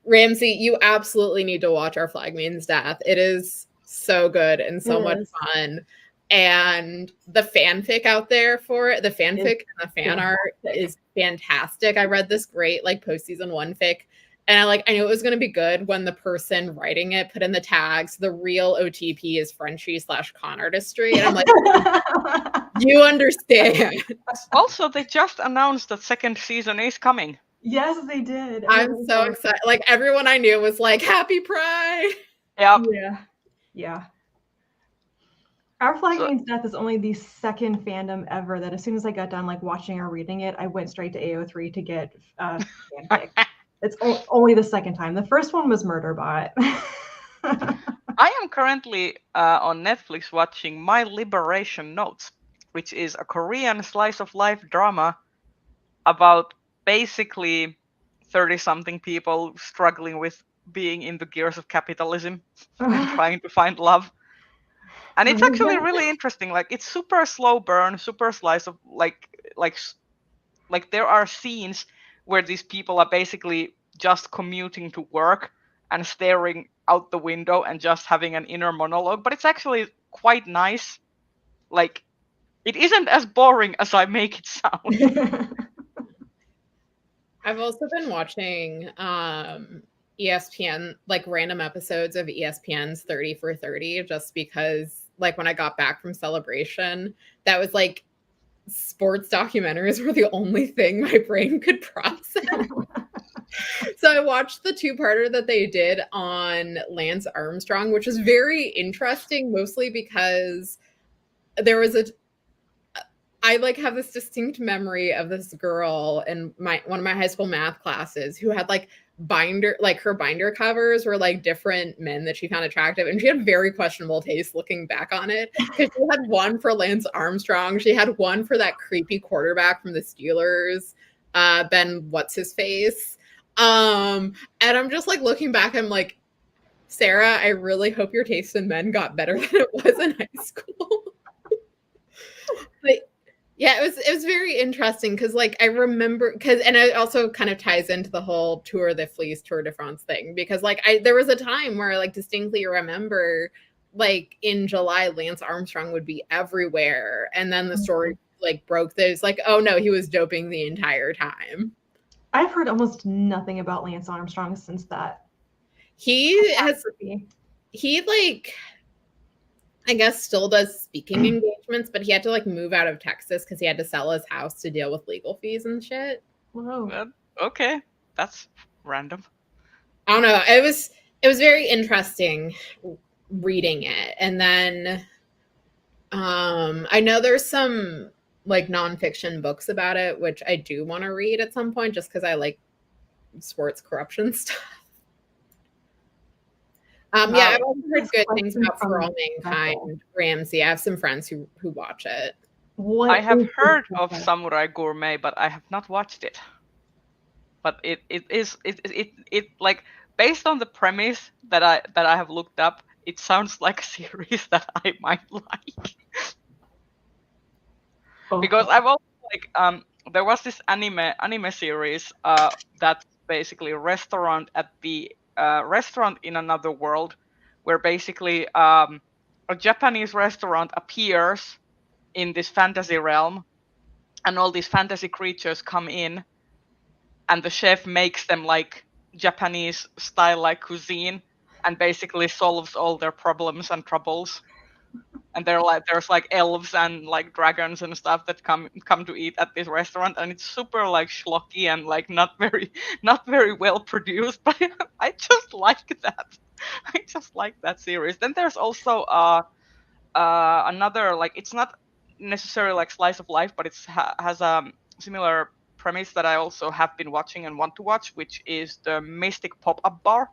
Ramsey, you absolutely need to watch Our Flag Means Death. It is so good and so much fun. And the fanfic out there for it, the fanfic and the fan art is fantastic. I read this great like postseason 1 fic, and I knew it was going to be good when the person writing it put in the tags, the real OTP is Frenchie/con artistry. And I'm like, you understand. Also, they just announced that second season is coming. Yes, they did. I'm so excited. Like everyone I knew was like, Happy Pride. Yep. Yeah. Our Flag Means Death is only the second fandom ever that as soon as I got done like watching or reading it, I went straight to AO3 to get fanfic. It's only the second time. The first one was Murderbot. I am currently on Netflix watching My Liberation Notes, which is a Korean slice of life drama about basically 30-something people struggling with being in the gears of capitalism and trying to find love. And it's actually really interesting. Like it's super slow burn, super slice of like there are scenes where these people are basically just commuting to work and staring out the window and just having an inner monologue. But it's actually quite nice. Like it isn't as boring as I make it sound. I've also been watching ESPN, like random episodes of ESPN's 30 for 30, just because like when I got back from Celebration, that was like sports documentaries were the only thing my brain could process. So I watched the two-parter that they did on Lance Armstrong, which was very interesting, mostly because there was I like have this distinct memory of this girl in one of my high school math classes who had like her binder covers were like different men that she found attractive, and she had very questionable taste looking back on it, because she had one for Lance Armstrong, she had one for that creepy quarterback from the Steelers, Ben what's his face, and I'm just like looking back, I'm like, Sarah, I really hope your taste in men got better than it was in high school. But yeah, it was very interesting because like I remember and it also kind of ties into the whole Tour de Fleece, Tour de France thing, because like there was a time where I like distinctly remember like in July Lance Armstrong would be everywhere, and then the story like broke that it's like, oh no, he was doping the entire time. I've heard almost nothing about Lance Armstrong since that. He like I guess still does speaking engagements, but he had to like move out of Texas because he had to sell his house to deal with legal fees and shit. Whoa. Okay, that's random. I don't know. It was very interesting reading it, and then I know there's some like nonfiction books about it, which I do want to read at some point, just because I like sports corruption stuff. Yeah, I've also heard good things about For All Mankind, Ramsey. I have some friends who watch it. I have heard of Samurai Gourmet, but I have not watched it. But it like based on the premise that I have looked up, it sounds like a series that I might like. Because I've also like there was this anime series that's basically a restaurant at the restaurant in another world, where basically a Japanese restaurant appears in this fantasy realm, and all these fantasy creatures come in, and the chef makes them like Japanese style like cuisine, and basically solves all their problems and troubles. And there's like elves and like dragons and stuff that come to eat at this restaurant, and it's super like schlocky and like not very well produced, but I just like that. I just like that series. Then there's also another, like, it's not necessarily like slice of life, but it's has a similar premise that I also have been watching and want to watch, which is the Mystic Pop-Up Bar,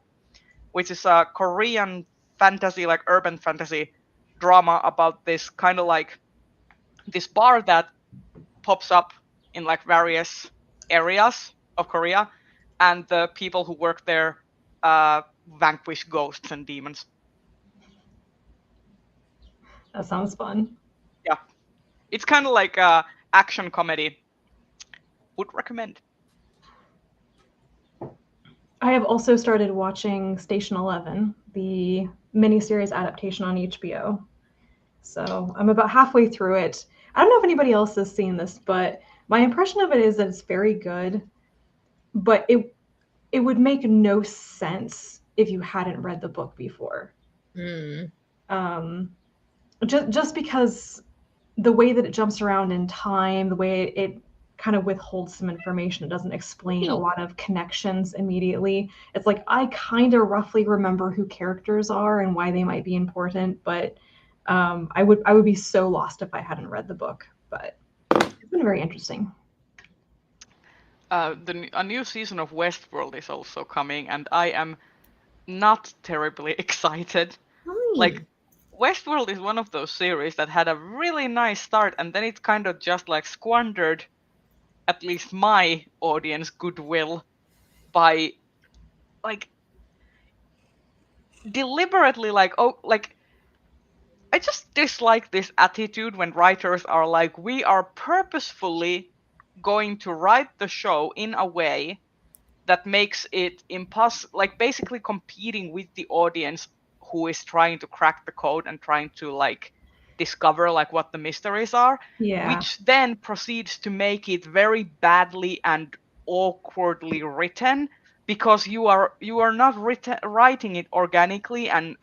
which is a Korean fantasy, like urban fantasy drama about this kind of like this bar that pops up in like various areas of Korea, and the people who work there vanquish ghosts and demons. That sounds fun. Yeah, it's kind of like a action comedy. Would recommend. I have also started watching Station 11, the miniseries adaptation on HBO. So I'm about halfway through it. I don't know if anybody else has seen this, but my impression of it is that it's very good, but it would make no sense if you hadn't read the book before. Just because the way that it jumps around in time, the way it kind of withholds some information, it doesn't explain a lot of connections immediately. It's like I kind of roughly remember who characters are and why they might be important, but I would be so lost if I hadn't read the book. But it's been very interesting. A new season of Westworld is also coming, and I am not terribly excited. Like, Westworld is one of those series that had a really nice start, and then it kind of just like squandered at least my audience goodwill by like deliberately like, oh, like, I just dislike this attitude when writers are like, we are purposefully going to write the show in a way that makes it impossible, like basically competing with the audience who is trying to crack the code and trying to like discover like what the mysteries are, which then proceeds to make it very badly and awkwardly written, because you are not writing it organically and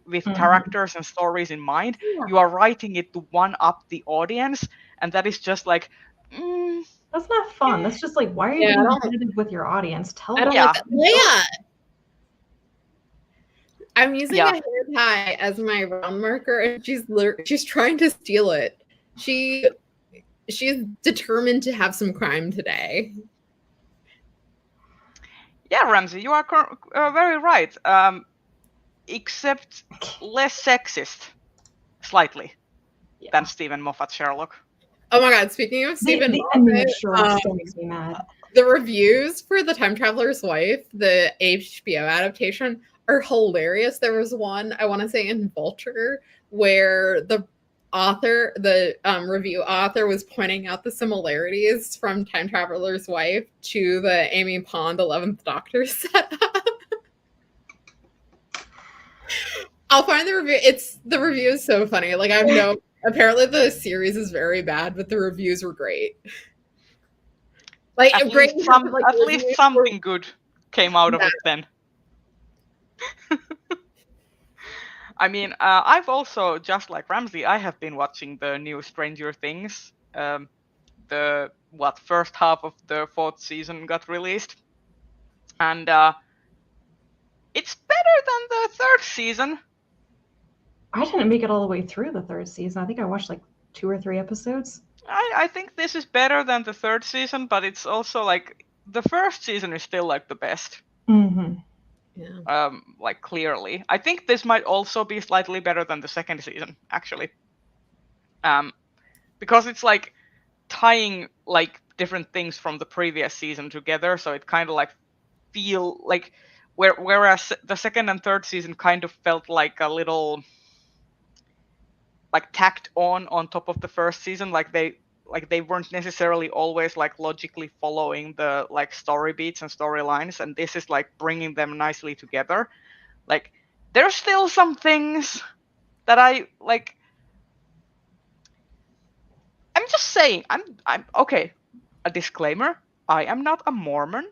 with characters and stories in mind. You are writing it to one up the audience, and that is just like That's not fun. That's just like, why are you being competitive with your audience? Tell them. I don't like that. Leia! I'm using a hair tie as my round marker, and she's trying to steal it. She's determined to have some crime today. Yeah, Ramsey, you are very right. Except less sexist, slightly, than Stephen Moffat's Sherlock. Oh my god, speaking of Stephen Moffat, still makes me mad. The reviews for The Time Traveler's Wife, the HBO adaptation, are hilarious. There was one, I want to say in Vulture, where the review author was pointing out the similarities from Time Traveler's Wife to the Amy Pond 11th Doctor setup. I'll find the review. The review is so funny. Like, apparently the series is very bad, but the reviews were great. Like, at least something good came out of it then. I mean, I've also, just like Ramsey, I have been watching the new Stranger Things. The first half of the 4th season got released, and it's better than the 3rd season. I didn't make it all the way through the 3rd season. I think I watched like 2 or 3 episodes. I think this is better than the 3rd season, but it's also like the 1st season is still like the best. Mm-hmm. Yeah. Like clearly, I think this might also be slightly better than the 2nd season, actually. Because it's like tying like different things from the previous season together, so it kind of like feel like whereas the 2nd and 3rd season kind of felt like a little like tacked on top of the 1st season, like they weren't necessarily always like logically following the like story beats and storylines, and this is like bringing them nicely together. Like, there's still some things that I like. I'm just saying, I'm okay. A disclaimer: I am not a Mormon,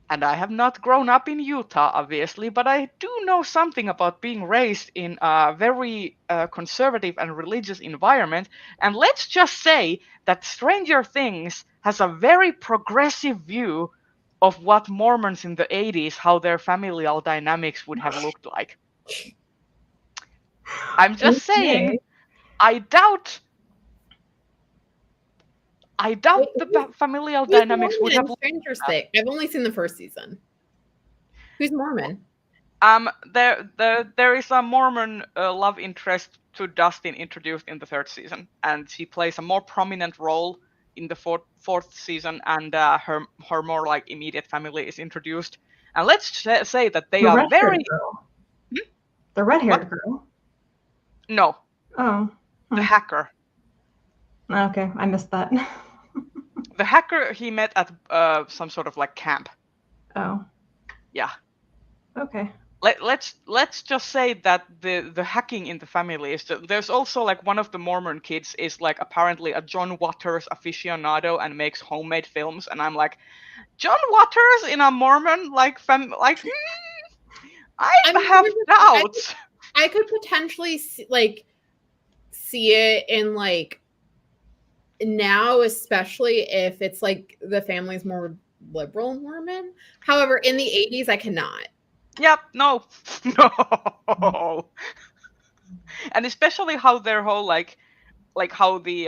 and I have not grown up in Utah, obviously, but I do know something about being raised in a very conservative and religious environment. And let's just say that Stranger Things has a very progressive view of what Mormons in the 80s, how their familial dynamics would have looked like. I'm just saying, I doubt the familial dynamics would have. Stranger Things. I've only seen the 1st season. Who's Mormon? There is a Mormon love interest to Dustin introduced in the 3rd season, and she plays a more prominent role in the 4th season, and her more like immediate family is introduced. And let's say that they are very. The red-haired girl. No. Oh. The hacker. Okay, I missed that. The hacker he met at some sort of like camp. Oh. Yeah. Okay. Let's just say that the hacking in the family is there's also like one of the Mormon kids is like apparently a John Waters aficionado and makes homemade films, and I'm like, John Waters in a Mormon like I have doubts. I could potentially see it in like now, especially if it's like the family's more liberal Mormon. However, in the 80s, I cannot. Yep, no. And especially how their whole like how the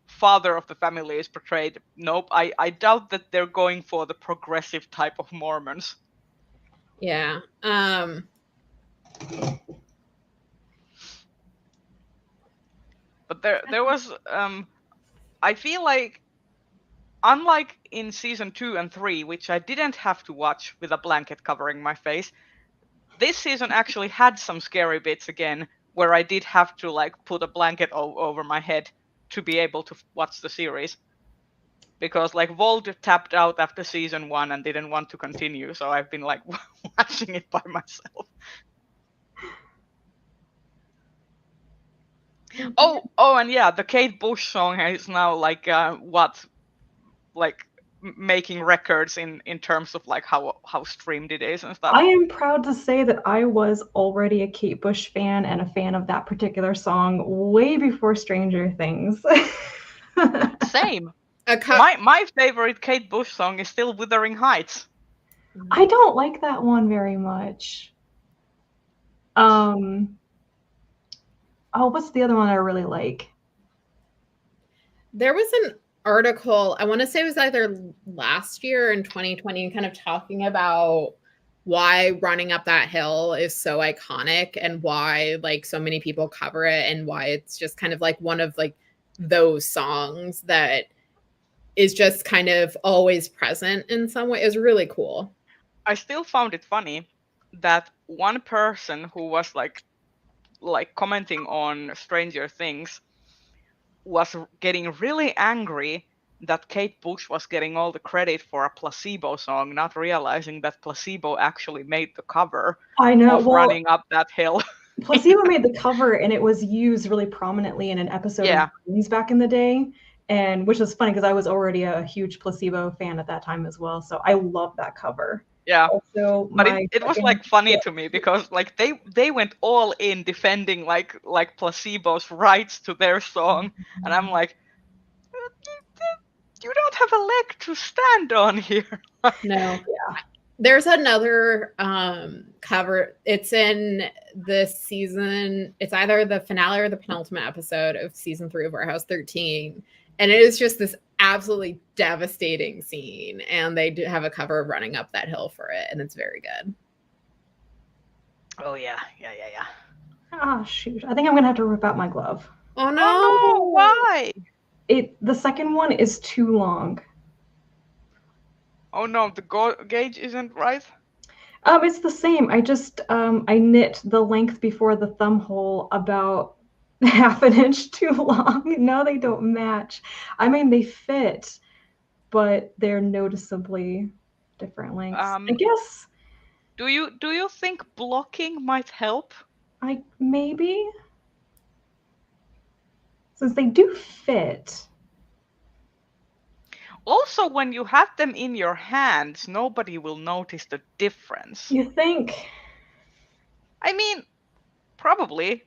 father of the family is portrayed. Nope, I doubt that they're going for the progressive type of Mormons. Yeah. But there was I feel like, unlike in season 2 and 3, which I didn't have to watch with a blanket covering my face, this season actually had some scary bits again, where I did have to like put a blanket over my head to be able to watch the series. Because like Vold tapped out after season 1 and didn't want to continue, so I've been like watching it by myself. Oh, and yeah, the Kate Bush song is now like making records in terms of like how streamed it is and stuff. I am proud to say that I was already a Kate Bush fan and a fan of that particular song way before Stranger Things. Same. My favorite Kate Bush song is still Wuthering Heights. I don't like that one very much. Oh, what's the other one I really like? There was an article, I want to say it was either last year or in 2020, kind of talking about why Running Up That Hill is so iconic and why like so many people cover it and why it's just kind of like one of like those songs that is just kind of always present in some way. Is really cool. I still found it funny that one person who was like commenting on Stranger Things was getting really angry that Kate Bush was getting all the credit for a Placebo song, not realizing that Placebo actually made the cover I know. of Running Up That Hill. Placebo made the cover, and it was used really prominently in an episode of Friends back in the day, and which was funny because I was already a huge Placebo fan at that time as well. So I love that cover. Yeah, also, but it was like funny to me because like they went all in defending like Placebo's rights to their song, and I'm like, you don't have a leg to stand on here. No, yeah. There's another cover. It's in this season. It's either the finale or the penultimate episode of season 3 of Warehouse 13. And it is just this absolutely devastating scene. And they do have a cover of Running Up That Hill for it. And it's very good. Oh, yeah. Ah, shoot. I think I'm going to have to rip out my glove. Oh, no. Oh, no. Why? The second one is too long. Oh no, the gauge isn't right? It's the same. I just I knit the length before the thumb hole about half an inch too long. No, they don't match. I mean, they fit, but they're noticeably different lengths. I guess. Do you think blocking might help? Maybe. Since they do fit. Also, when you have them in your hands, nobody will notice the difference. You think? I mean, probably.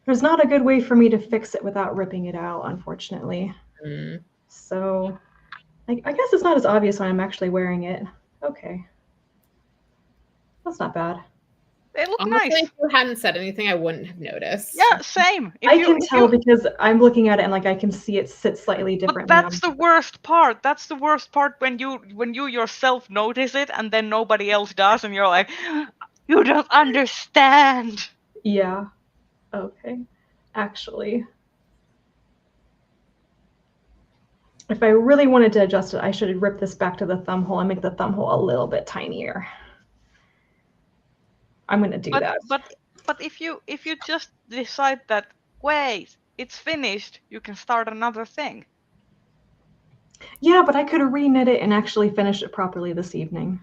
There's not a good way for me to fix it without ripping it out, unfortunately. Mm. So, I guess it's not as obvious when I'm actually wearing it. Okay. That's not bad. They look Honestly, nice. If you hadn't said anything, I wouldn't have noticed. Yeah, same. I can tell because I'm looking at it and like I can see it sit slightly differently. But that's the worst part. That's the worst part when you yourself notice it and then nobody else does, and you're like, you don't understand. Yeah. Okay. Actually, if I really wanted to adjust it, I should rip this back to the thumb hole and make the thumb hole a little bit tinier. I'm going to do that. But if you just decide that, wait, it's finished, you can start another thing. Yeah, but I could re-knit it and actually finish it properly this evening.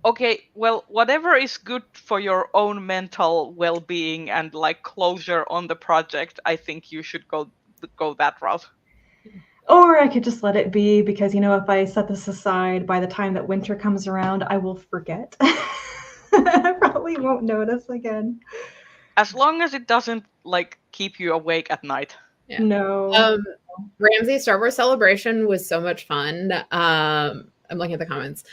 Okay, well, whatever is good for your own mental well-being and like closure on the project, I think you should go that route. Or I could just let it be because, if I set this aside, by the time that winter comes around, I will forget. I probably won't notice again. As long as it doesn't, like, keep you awake at night. Yeah. No. Ramsey Star Wars Celebration was so much fun. I'm looking at the comments.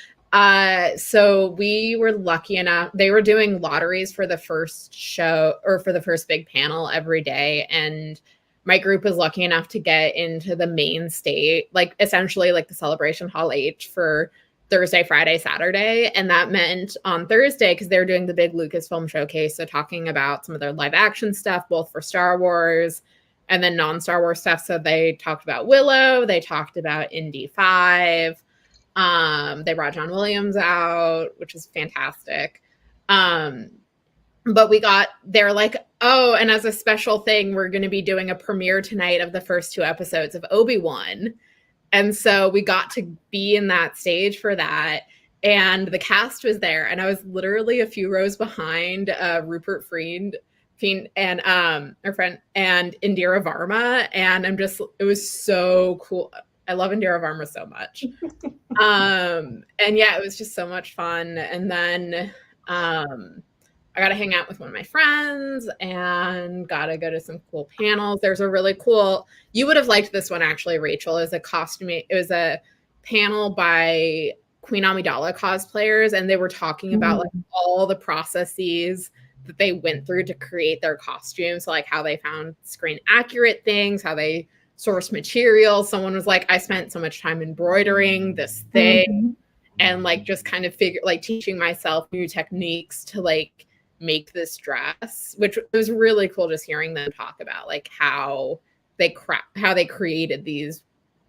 So we were lucky enough. They were doing lotteries for the first show or for the first big panel every day. And my group was lucky enough to get into the main stage, like essentially like the Celebration Hall H for Thursday, Friday, Saturday. And that meant on Thursday, because they were doing the big Lucasfilm showcase, so talking about some of their live action stuff, both for Star Wars and then non-Star Wars stuff. So they talked about Willow, they talked about Indy 5. They brought John Williams out, which was fantastic. But they're like, oh, and as a special thing, we're going to be doing a premiere tonight of the first 2 episodes of Obi-Wan. And so we got to be in that stage for that. And the cast was there. And I was literally a few rows behind Rupert Friend and our friend and Indira Varma. And it was so cool. I love Indira Varma so much. And yeah, it was just so much fun. And then I got to hang out with one of my friends and got to go to some cool panels. There's a really cool, you would have liked this one actually, Rachel, is a costume. It was a panel by Queen Amidala cosplayers, and they were talking about like all the processes that they went through to create their costumes. So like how they found screen accurate things, how they sourced materials. Someone was like, I spent so much time embroidering this thing and like just kind of teaching myself new techniques to like make this dress, which was really cool just hearing them talk about like how they created these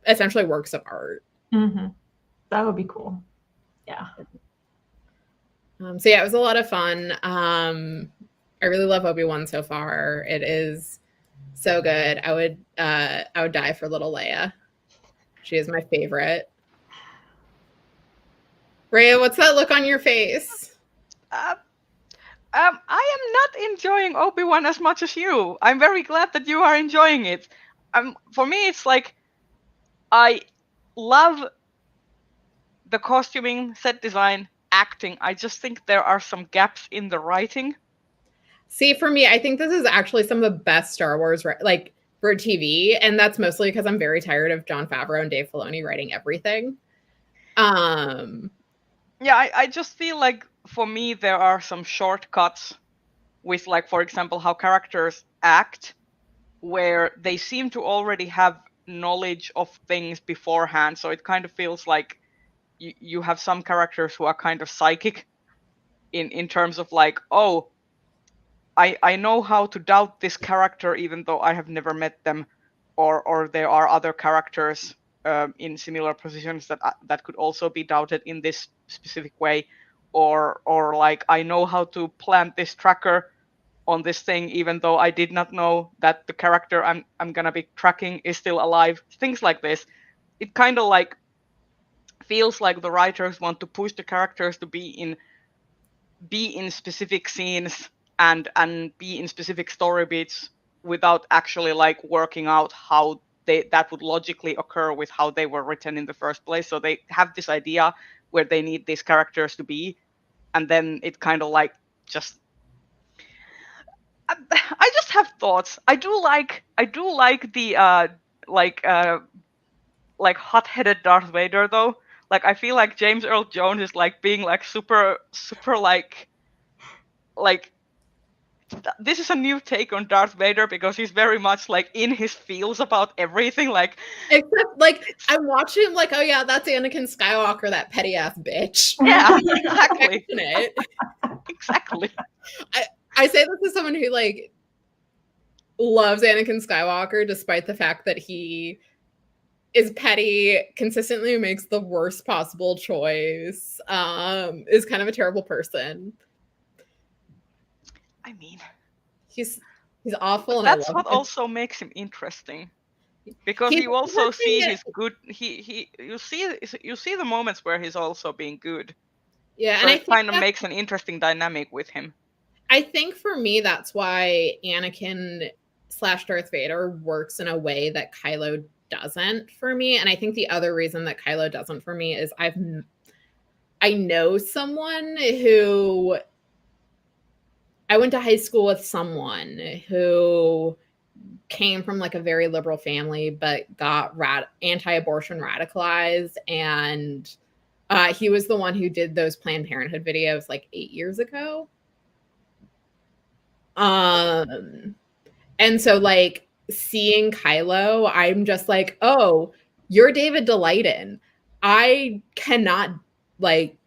essentially works of art. That would be cool. Yeah. So yeah, it was a lot of fun. I really love Obi-Wan so far. It is so good. I would die for little Leia. She is my favorite. Rhea, what's that look on your face? I am not enjoying Obi-Wan as much as you. I'm very glad that you are enjoying it. For me, it's like I love the costuming, set design, acting. I just think there are some gaps in the writing. See, for me, I think this is actually some of the best Star Wars like for TV, and that's mostly because I'm very tired of Jon Favreau and Dave Filoni writing everything. Yeah, I just feel like for me there are some shortcuts with, like, for example, how characters act, where they seem to already have knowledge of things beforehand. So it kind of feels like you have some characters who are kind of psychic in terms of like, oh, I know how to doubt this character even though I have never met them, or there are other characters in similar positions that could also be doubted in this specific way, or like I know how to plant this tracker on this thing even though I did not know that the character I'm gonna be tracking is still alive. Things like this. It kind of like feels like the writers want to push the characters to be in specific scenes and be in specific story beats without actually like working out how that would logically occur with how they were written in the first place. So they have this idea where they need these characters to be, and then it kind of like just I just have thoughts. I do like the like hot-headed Darth Vader though. Like I feel like James Earl Jones is like being like super like this is a new take on Darth Vader because he's very much like in his feels about everything. Like, except like I'm watching him like, oh yeah, that's Anakin Skywalker, that petty ass bitch. Yeah, exactly. Exactly. I say this as someone who like loves Anakin Skywalker despite the fact that he is petty, consistently makes the worst possible choice, is kind of a terrible person. I mean, he's awful, and that's what also makes him interesting, because you also see his good. You see the moments where he's also being good. Yeah, so and it kind of makes an interesting dynamic with him. I think for me, that's why Anakin / Darth Vader works in a way that Kylo doesn't for me. And I think the other reason that Kylo doesn't for me is I know someone who I went to high school with someone who came from like a very liberal family, but got anti-abortion radicalized. And he was the one who did those Planned Parenthood videos like 8 years ago. And so like seeing Kylo, I'm just like, oh, you're David Daleiden. I cannot like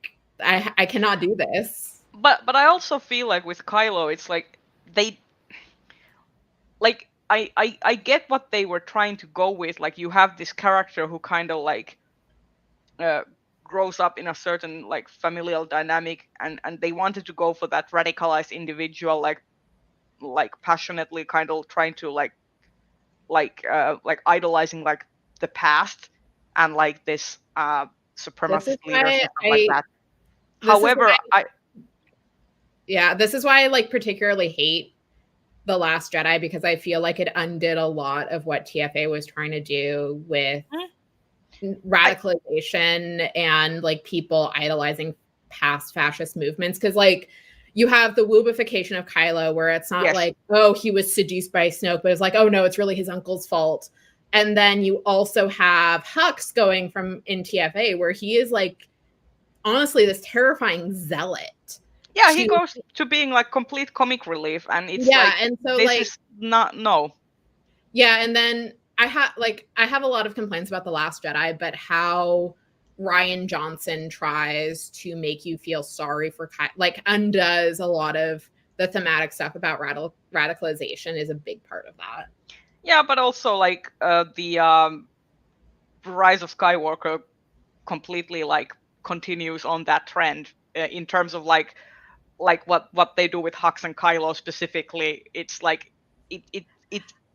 I cannot do this. But I also feel like with Kylo, it's like they like I get what they were trying to go with. Like you have this character who kind of like grows up in a certain like familial dynamic, and they wanted to go for that radicalized individual, like passionately kind of trying to like idolizing like the past and like this supremacist leadership like that. However, this is why I like particularly hate The Last Jedi, because I feel like it undid a lot of what TFA was trying to do with radicalization and like people idolizing past fascist movements. Because like you have the woobification of Kylo, where it's not Yes. like, oh, he was seduced by Snoke, but it's like, oh no, it's really his uncle's fault. And then you also have Hux going from in TFA, where he is like, honestly, this terrifying zealot. Yeah, he goes to being like complete comic relief, and it's Yeah, like, and so this like is not, no. yeah, and then I have a lot of complaints about The Last Jedi, but how Rian Johnson tries to make you feel sorry for like undoes a lot of the thematic stuff about radicalization is a big part of that. Yeah, but also like the Rise of Skywalker completely like continues on that trend in terms of like what they do with Hux and Kylo specifically. It's like it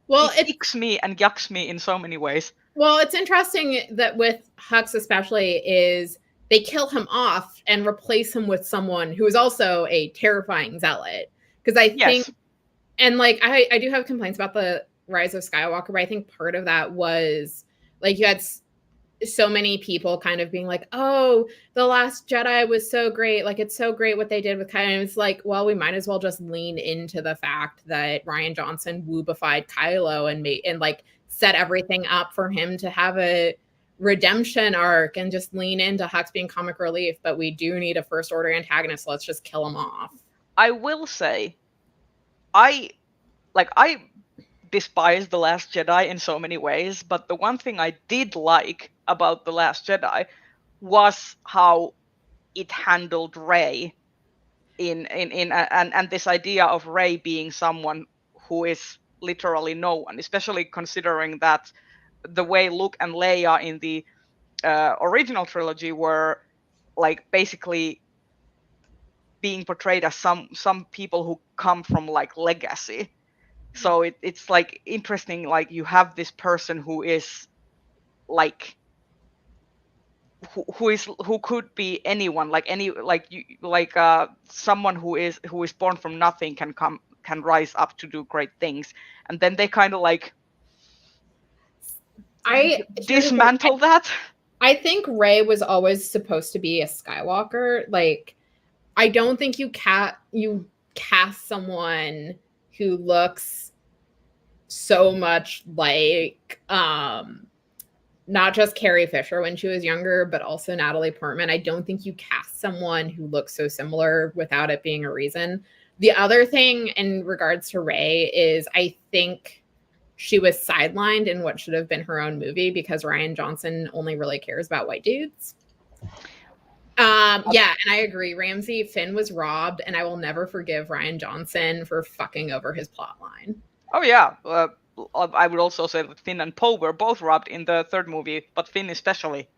icks me and yucks me in so many ways. Well, it's interesting that with Hux especially is they kill him off and replace him with someone who is also a terrifying zealot. Because I think, and like I do have complaints about the Rise of Skywalker, but I think part of that was like you had so many people kind of being like, oh, The Last Jedi was so great. Like, it's so great what they did with Kylo. And it's like, well, we might as well just lean into the fact that Rian Johnson woobified Kylo and like set everything up for him to have a redemption arc and just lean into Hux being comic relief. But we do need a First Order antagonist. So let's just kill him off. I will say, I despise The Last Jedi in so many ways, but the one thing I did like about The Last Jedi was how it handled Rey and this idea of Rey being someone who is literally no one, especially considering that the way Luke and Leia in the original trilogy were like basically being portrayed as some people who come from like legacy. So it's like interesting, like you have this person who is like who could be anyone, like any like you like someone who is born from nothing can rise up to do great things, and then they kind of like dismantle that. I think Rey was always supposed to be a Skywalker. Like, I don't think you cast someone who looks so much like not just Carrie Fisher when she was younger, but also Natalie Portman. I don't think you cast someone who looks so similar without it being a reason. The other thing in regards to Rey is I think she was sidelined in what should have been her own movie because Rian Johnson only really cares about white dudes. Yeah, and I agree. Ramsey Finn was robbed, and I will never forgive Rian Johnson for fucking over his plot line. Oh yeah, I would also say that Finn and Poe were both robbed in the third movie, but Finn especially.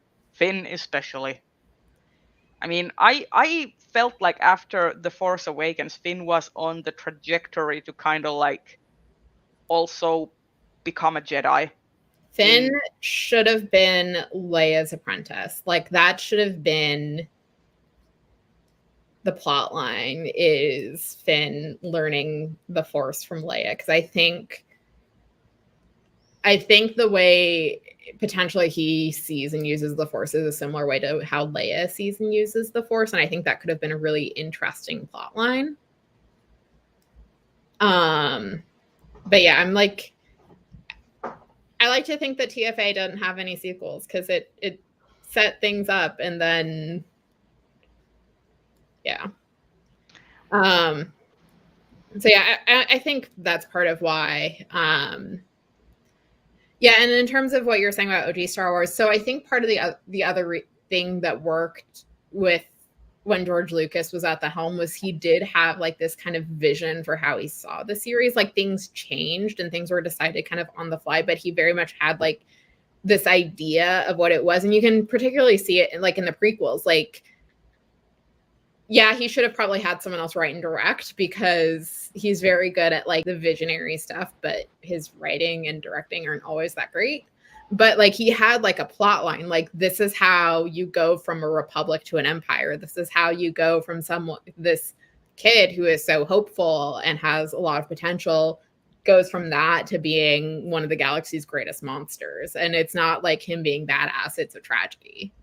I mean, I felt like after The Force Awakens, Finn was on the trajectory to kind of like also become a Jedi. Finn should have been Leia's apprentice. Like, that should have been the plot line, is Finn learning the Force from Leia. Because I think the way potentially he sees and uses the Force is a similar way to how Leia sees and uses the Force. And I think that could have been a really interesting plot line. But yeah, I'm like, I like to think that TFA doesn't have any sequels because it set things up and then yeah. So yeah, I think that's part of why. Yeah, and in terms of what you're saying about OG Star Wars, so I think part of the other thing that worked with when George Lucas was at the helm was he did have like this kind of vision for how he saw the series. Like, things changed and things were decided kind of on the fly, but he very much had like this idea of what it was. And you can particularly see it in the prequels. Like, yeah, he should have probably had someone else write and direct because he's very good at like the visionary stuff, but his writing and directing aren't always that great. But like, he had like a plot line, like, this is how you go from a republic to an empire. This is how you go from this kid who is so hopeful and has a lot of potential goes from that to being one of the galaxy's greatest monsters. And it's not like him being badass, it's a tragedy.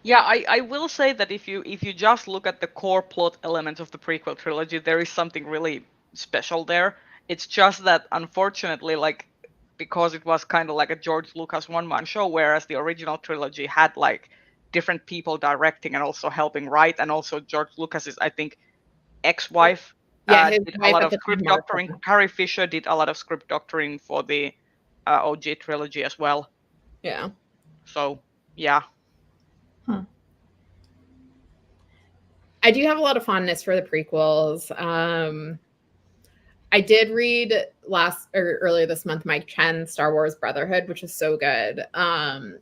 Yeah, I will say that if you just look at the core plot elements of the prequel trilogy, there is something really special there. It's just that unfortunately, like, because it was kind of like a George Lucas one-man show, whereas the original trilogy had like different people directing and also helping write, and also George Lucas's, I think, ex-wife Yeah, his did a wife lot at of the script time, doctoring. Martha. Carrie Fisher did a lot of script doctoring for the OG trilogy as well. Yeah. So yeah. I do have a lot of fondness for the prequels. I did read earlier this month Mike Chen's Star Wars Brotherhood, which is so good.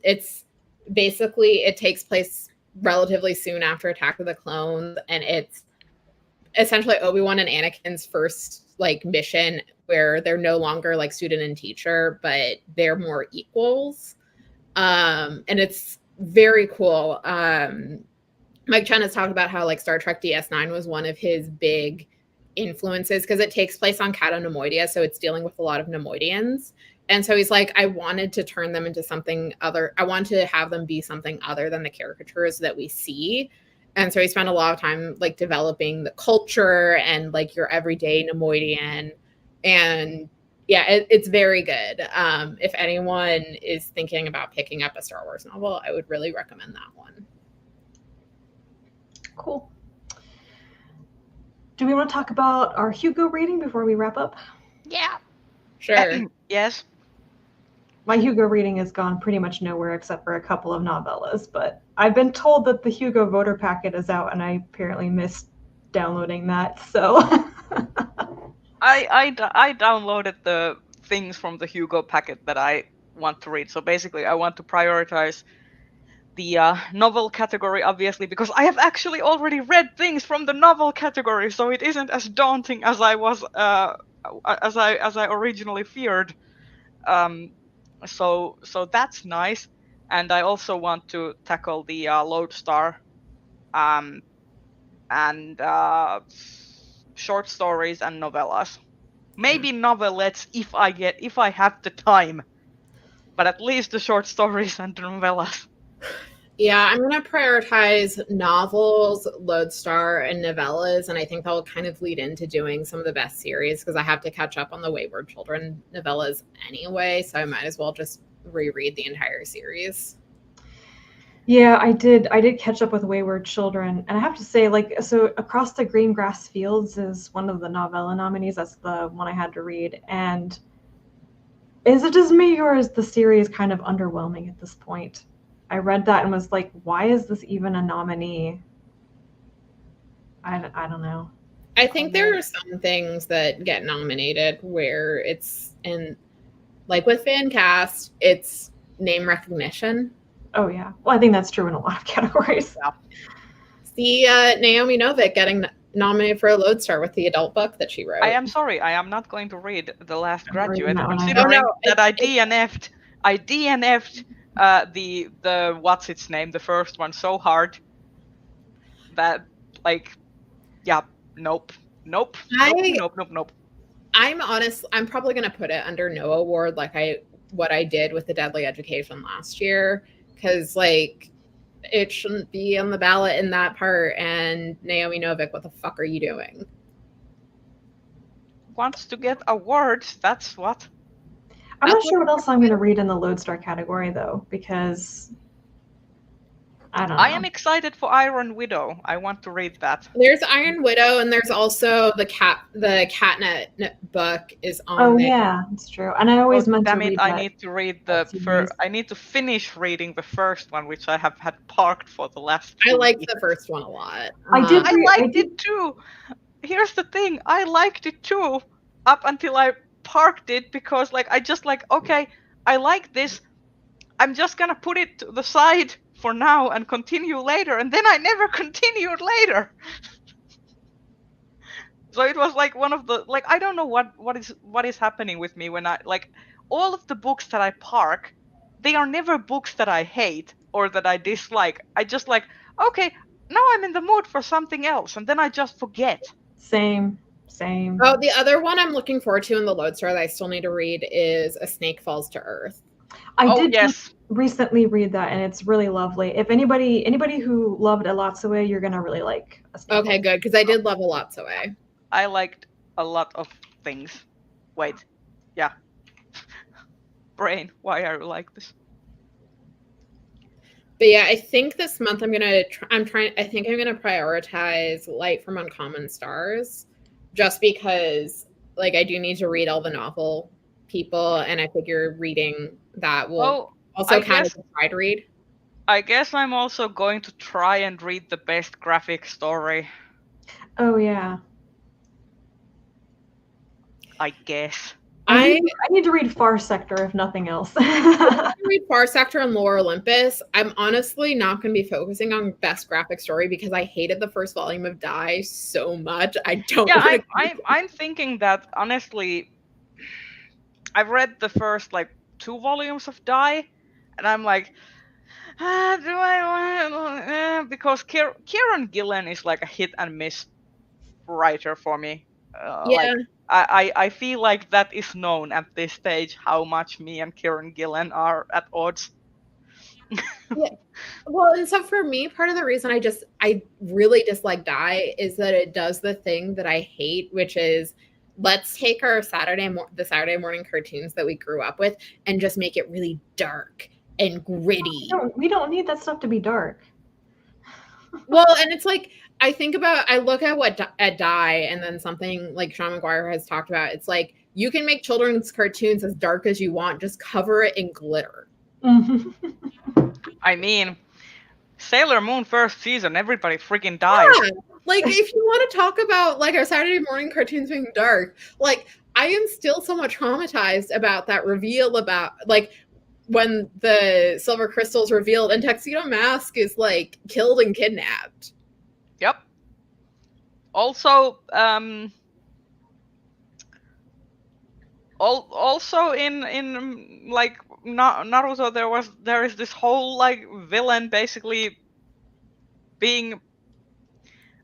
It's basically, it takes place relatively soon after Attack of the Clones, and it's essentially Obi-Wan and Anakin's first like mission where they're no longer like student and teacher, but they're more equals. And it's very cool. Mike Chen has talked about how like Star Trek DS9 was one of his big influences because it takes place on Cato Nemoidia, so it's dealing with a lot of Nemoidians. And so he's like, I wanted to turn them into something other. I wanted to have them be something other than the caricatures that we see. And so he spent a lot of time like developing the culture and like your everyday Nemoidian. And yeah, it's very good. If anyone is thinking about picking up a Star Wars novel, I would really recommend that one. Cool. Do we want to talk about our Hugo reading before we wrap up? Yeah. Sure. Yes. My Hugo reading has gone pretty much nowhere except for a couple of novellas, but I've been told that the Hugo voter packet is out, and I apparently missed downloading that, so... I downloaded the things from the Hugo packet that I want to read. So basically, I want to prioritize the novel category, obviously, because I have actually already read things from the novel category, so it isn't as daunting as I was as I originally feared. So that's nice, and I also want to tackle the Lodestar, and short stories and novellas. Maybe novelettes if I have the time, but at least the short stories and the novellas. Yeah, I'm going to prioritize novels, Lodestar, and novellas, and I think that will kind of lead into doing some of the best series because I have to catch up on the Wayward Children novellas anyway, so I might as well just reread the entire series. Yeah, I did catch up with Wayward Children, and I have to say, like, so Across the Green Grass Fields is one of the novella nominees. That's the one I had to read, and is it just me, or is the series kind of underwhelming at this point? I read that and was like, why is this even a nominee? I don't know. I think there are some things that get nominated where it's in, like with fan cast, it's name recognition. Oh yeah, well I think that's true in a lot of categories. Yeah. See Naomi Novik getting nominated for a Lodestar with the adult book that she wrote. I am sorry, I am not going to read The Last Graduate, that one considering that I DNF'd the what's its name, the first one, so hard that like, yeah, nope. I'm probably gonna put it under no award, like what I did with the Deadly Education last year, because like it shouldn't be on the ballot in that part. And Naomi Novik, what the fuck are you doing? Wants to get awards, that's what. I'm not sure what else I'm going to read in the Lodestar category, though, because I don't know. I am excited for Iron Widow. I want to read that. There's Iron Widow, and there's also the Catnet book is on there. Oh yeah, it's true. And I always meant to read that. I need to read I need to finish reading the first one, which I have had parked for the last 2 I liked weeks. the first one a lot. I liked it too. Here's the thing, I liked it too, up until I parked it, because like I just like, okay, I like this, I'm just gonna put it to the side for now and continue later, and then I never continued later. So it was like one of the, like, I don't know what is happening with me when I, like, all of the books that I park, they are never books that I hate or that I dislike. I just like, okay, now I'm in the mood for something else, and then I just forget. Same. Oh, the other one I'm looking forward to in the Lodestar that I still need to read is A Snake Falls to Earth. I did yes. recently read that, and it's really lovely. If anybody who loved Away, you're gonna really like A Stamp Okay, of good, because I did love A Lot's Away. I liked a lot of things. Wait, yeah. Brain, why are you like this? But yeah, I think this month I think I'm gonna prioritize Light from Uncommon Stars, just because like I do need to read all the novel people, and I figure reading that will also count as a side read. I guess I'm also going to try and read the best graphic story. Oh yeah. I guess. I need to read Far Sector if nothing else. I read Far Sector and Lore Olympus. I'm honestly not going to be focusing on best graphic story because I hated the first volume of Die so much. I don't. Yeah, I'm thinking that honestly, I've read the first like 2 volumes of Die, and I'm like, do I want? Because Kieran Gillen is like a hit and miss writer for me. Yeah. Like I feel like that is known at this stage how much me and Kieran Gillen are at odds. Yeah. Well, and so for me, part of the reason I really dislike Die is that it does the thing that I hate, which is let's take our the Saturday morning cartoons that we grew up with and just make it really dark and gritty. We don't need that stuff to be dark. Well, and it's like I look at Die, and then something like Sean McGuire has talked about. It's like you can make children's cartoons as dark as you want, just cover it in glitter. I mean, Sailor Moon first season, everybody freaking died. Yeah. Like, if you want to talk about like our Saturday morning cartoons being dark, like I am still somewhat traumatized about that reveal about like when the silver crystal's revealed and Tuxedo Mask is like killed and kidnapped. Yep. Also, also in like Naruto, there is this whole like villain basically being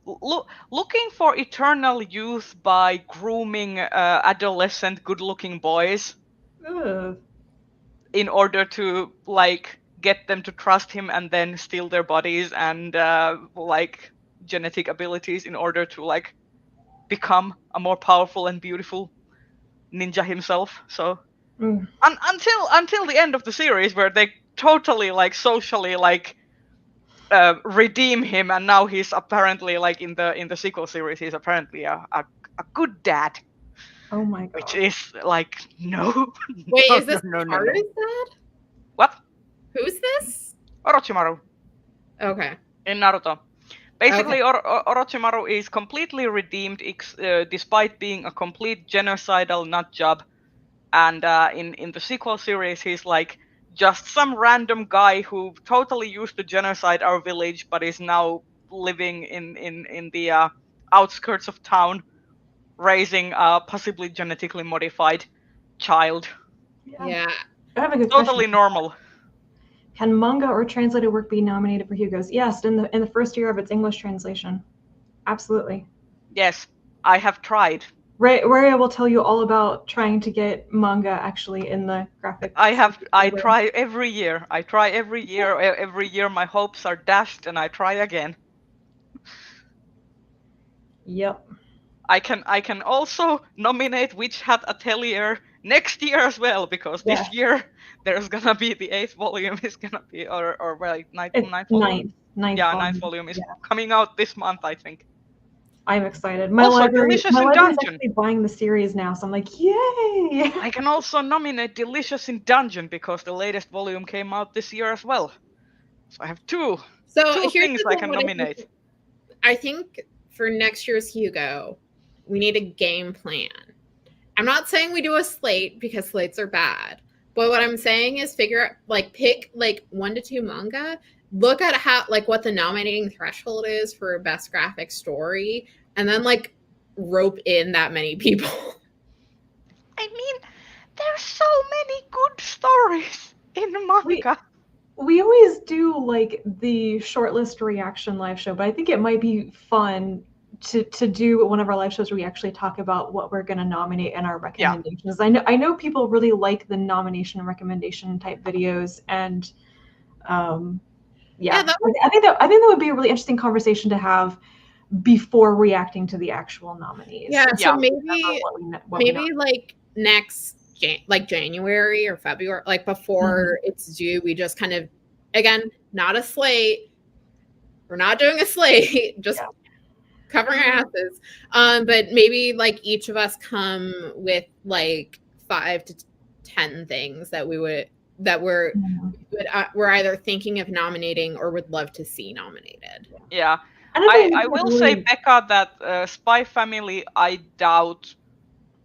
looking for eternal youth by grooming adolescent good-looking boys. Ugh. In order to like get them to trust him and then steal their bodies and like genetic abilities in order to like become a more powerful and beautiful ninja himself. So until the end of the series where they totally like socially like redeem him, and now he's apparently like in the sequel series he's apparently a good dad. Oh my god. Which is like no. Wait, no, is this no. Artist dad? What? Who's this? Orochimaru. Okay. In Naruto. Basically, Orochimaru is completely redeemed despite being a complete genocidal nutjob. And in the sequel series, he's like just some random guy who totally used to genocide our village, but is now living in the outskirts of town, raising a possibly genetically modified child. Yeah. I have a good Totally question. normal. Can manga or translated work be nominated for Hugos? Yes, in the first year of its English translation. Absolutely. Yes, I have tried. Ray will tell you all about trying to get manga actually in the graphic. I try every year. Every year my hopes are dashed and I try again. Yep. I can also nominate Witch Hat Atelier next year as well, because this year there's gonna be the 8th volume is gonna be or like ninth volume. Ninth volume is coming out this month, I think. I'm excited. My library is actually buying the series now, so I'm like, yay! I can also nominate Delicious in Dungeon because the latest volume came out this year as well. So I have two things I can nominate. I think for next year's Hugo, we need a game plan. I'm not saying we do a slate because slates are bad, but what I'm saying is pick 1 to 2 manga, look at how what the nominating threshold is for best graphic story, and then rope in that many people. I mean, there's so many good stories in manga. We always do the shortlist reaction live show, but I think it might be fun to do one of our live shows where we actually talk about what we're going to nominate and our recommendations. I know people really like the nomination and recommendation type videos, and Yeah, I think that would be a really interesting conversation to have before reacting to the actual nominees. Yeah, so Yeah. maybe like next like January or February, like before it's due, we just kind of, again, not a slate. We're not doing a slate, just covering our asses. But maybe like each of us come with like 5 to 10 things that we're either thinking of nominating or would love to see nominated. Yeah. I will say, Becca, that Spy Family, I doubt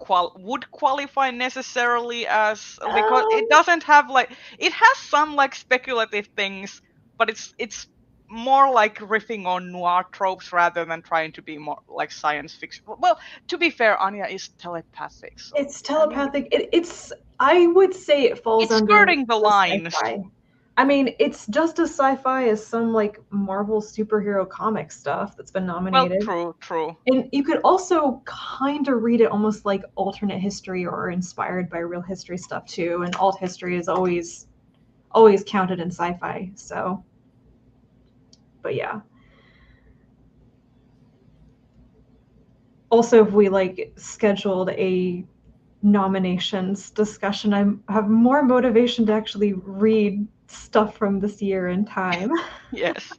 would qualify necessarily as, because it doesn't have like, it has some like speculative things, but it's more like riffing on noir tropes rather than trying to be more like science fiction. Well, to be fair, Anya is telepathic. So, it's telepathic. It's I would say it falls under skirting the lines. Sci-fi. I mean, it's just as sci-fi as some like Marvel superhero comic stuff that's been nominated. Well, true. And you could also kind of read it almost like alternate history or inspired by real history stuff too. And alt history is always counted in sci-fi. So, but yeah. Also, if we like scheduled a nominations discussion, I have more motivation to actually read stuff from this year in time. Yes.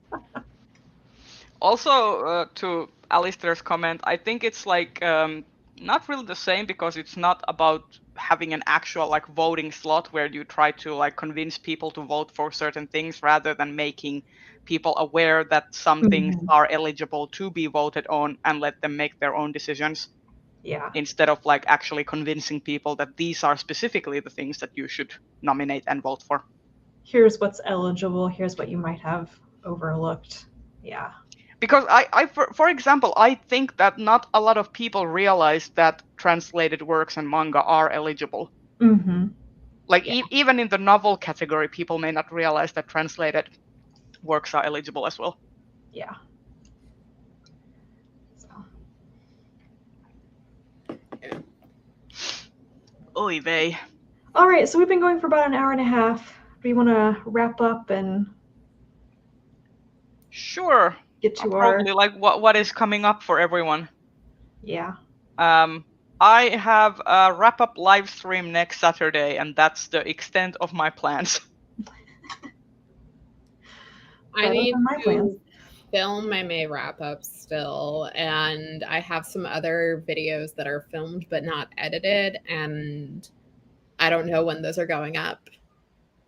Also, to Alistair's comment, I think it's like not really the same, because it's not about having an actual like voting slot where you try to like convince people to vote for certain things, rather than making people aware that some things are eligible to be voted on and let them make their own decisions. Yeah. Instead of like actually convincing people that these are specifically the things that you should nominate and vote for. Here's what's eligible. Here's what you might have overlooked. Yeah. Because for example, I think that not a lot of people realize that translated works and manga are eligible. Like even in the novel category, people may not realize that translated works are eligible as well. Yeah. Oy vey. All right, so we've been going for about an hour and a half. Do you want to wrap up and? Sure. Get to probably like what is coming up for everyone. Yeah. I have a wrap-up live stream next Saturday, and that's the extent of my plans. I need to film my May wrap-up still, and I have some other videos that are filmed but not edited, and I don't know when those are going up,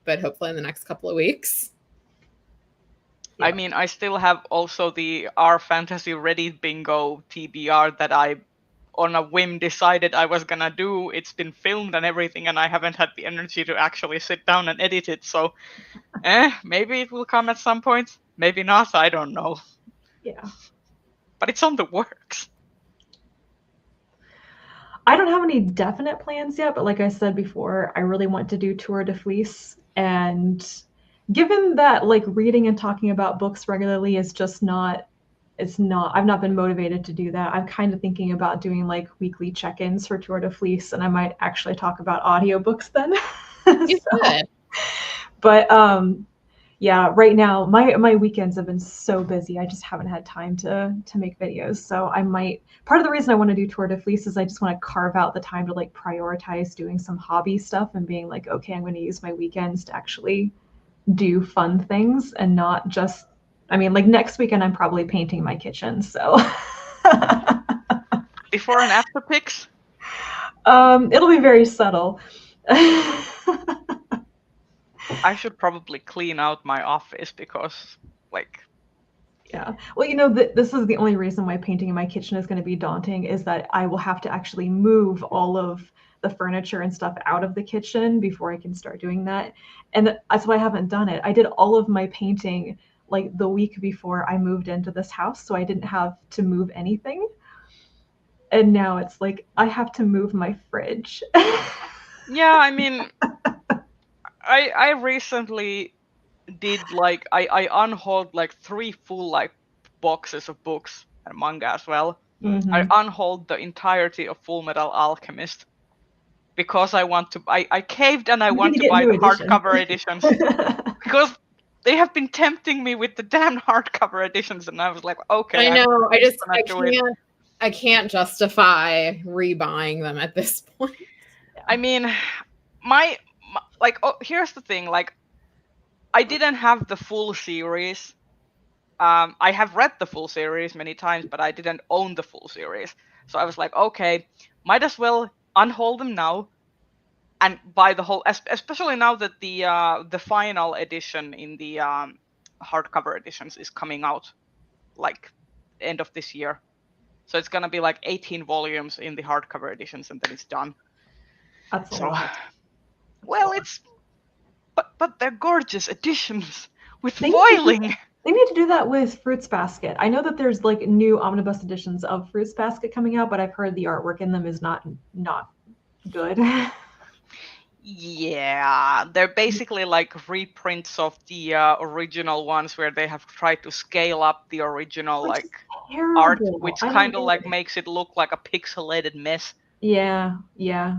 but hopefully in the next couple of weeks. I mean, I still have also the R Fantasy Reddit bingo TBR that I, on a whim, decided I was gonna do. It's been filmed and everything, and I haven't had the energy to actually sit down and edit it. So, maybe it will come at some point. Maybe not. I don't know. Yeah. But it's on the works. I don't have any definite plans yet, but like I said before, I really want to do Tour de Fleece, and given that like reading and talking about books regularly is just not, I've not been motivated to do that. I'm kind of thinking about doing like weekly check-ins for Tour de Fleece, and I might actually talk about audiobooks then. You could. But yeah, right now my weekends have been so busy. I just haven't had time to make videos. So I might, part of the reason I want to do Tour de Fleece is I just want to carve out the time to like prioritize doing some hobby stuff and being like, okay, I'm going to use my weekends to actually do fun things and not just, I mean, like next weekend I'm probably painting my kitchen, so before and after pics? It'll be very subtle. I should probably clean out my office because like, yeah, well, you know, this is the only reason why painting in my kitchen is going to be daunting, is that I will have to actually move all of the furniture and stuff out of the kitchen before I can start doing that. And that's why I haven't done it. I did all of my painting like the week before I moved into this house, so I didn't have to move anything. And now it's like I have to move my fridge. Yeah, I mean, I recently did like I unhauled like 3 full like boxes of books, and manga as well. Mhm. I unhauled the entirety of Full Metal Alchemist because I caved and I You want need to get buy new the editions. hardcover editions because they have been tempting me with the damn hardcover editions, and I was like, okay, I know. it. I can't justify rebuying them at this point. I mean, here's the thing, like, I didn't have the full series. I have read the full series many times, but I didn't own the full series. So I was like, okay, might as well unhaul them now and buy the whole, especially now that the final edition in the hardcover editions is coming out like end of this year. So it's gonna be like 18 volumes in the hardcover editions, and then it's done. That's a So, lot. well, it's but they're gorgeous editions with They foiling. They need to do that with Fruits Basket. I know that there's like new omnibus editions of Fruits Basket coming out, but I've heard the artwork in them is not good. Yeah, they're basically like reprints of the original ones where they have tried to scale up the original Which is like art, terrible. which I don't kind of get like it. makes it look like a pixelated mess. Yeah.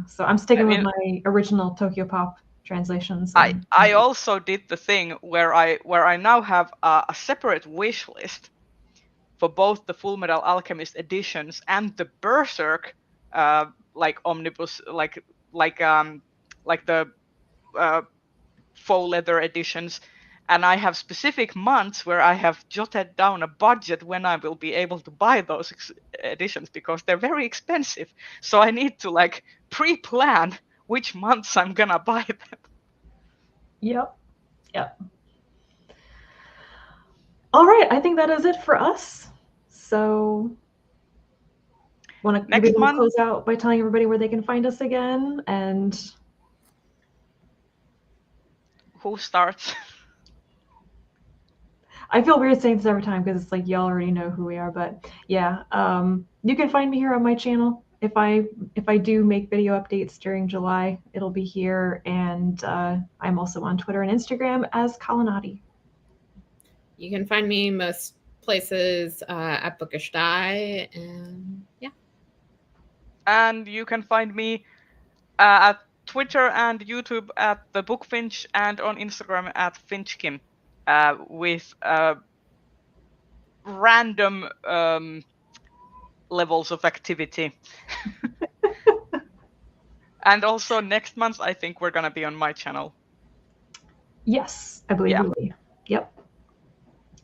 So I'm sticking I with mean, my original Tokyo Pop translations. I also did the thing where I now have a separate wish list for both the Full Metal Alchemist editions and the Berserk like omnibus like the faux leather editions, and I have specific months where I have jotted down a budget when I will be able to buy those editions because they're very expensive. So I need to like pre-plan which months I'm gonna buy them. Yep. All right, I think that is it for us. So, want to maybe we'll close out by telling everybody where they can find us again, and who starts? I feel weird saying this every time because it's like y'all already know who we are, but yeah, you can find me here on my channel. If I do make video updates during July, it'll be here, and I'm also on Twitter and Instagram as Kalinati. You can find me most places at Bookish Die, and yeah. And you can find me at Twitter and YouTube at the Bookfinch, and on Instagram at Finchkin, with random levels of activity. And also next month, I think we're gonna be on my channel. Yes, I believe we will. Yep.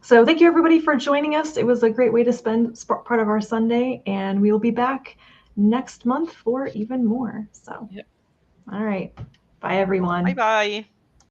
So thank you everybody for joining us. It was a great way to spend part of our Sunday, and we will be back next month for even more. So, all right. Bye, everyone. Bye-bye.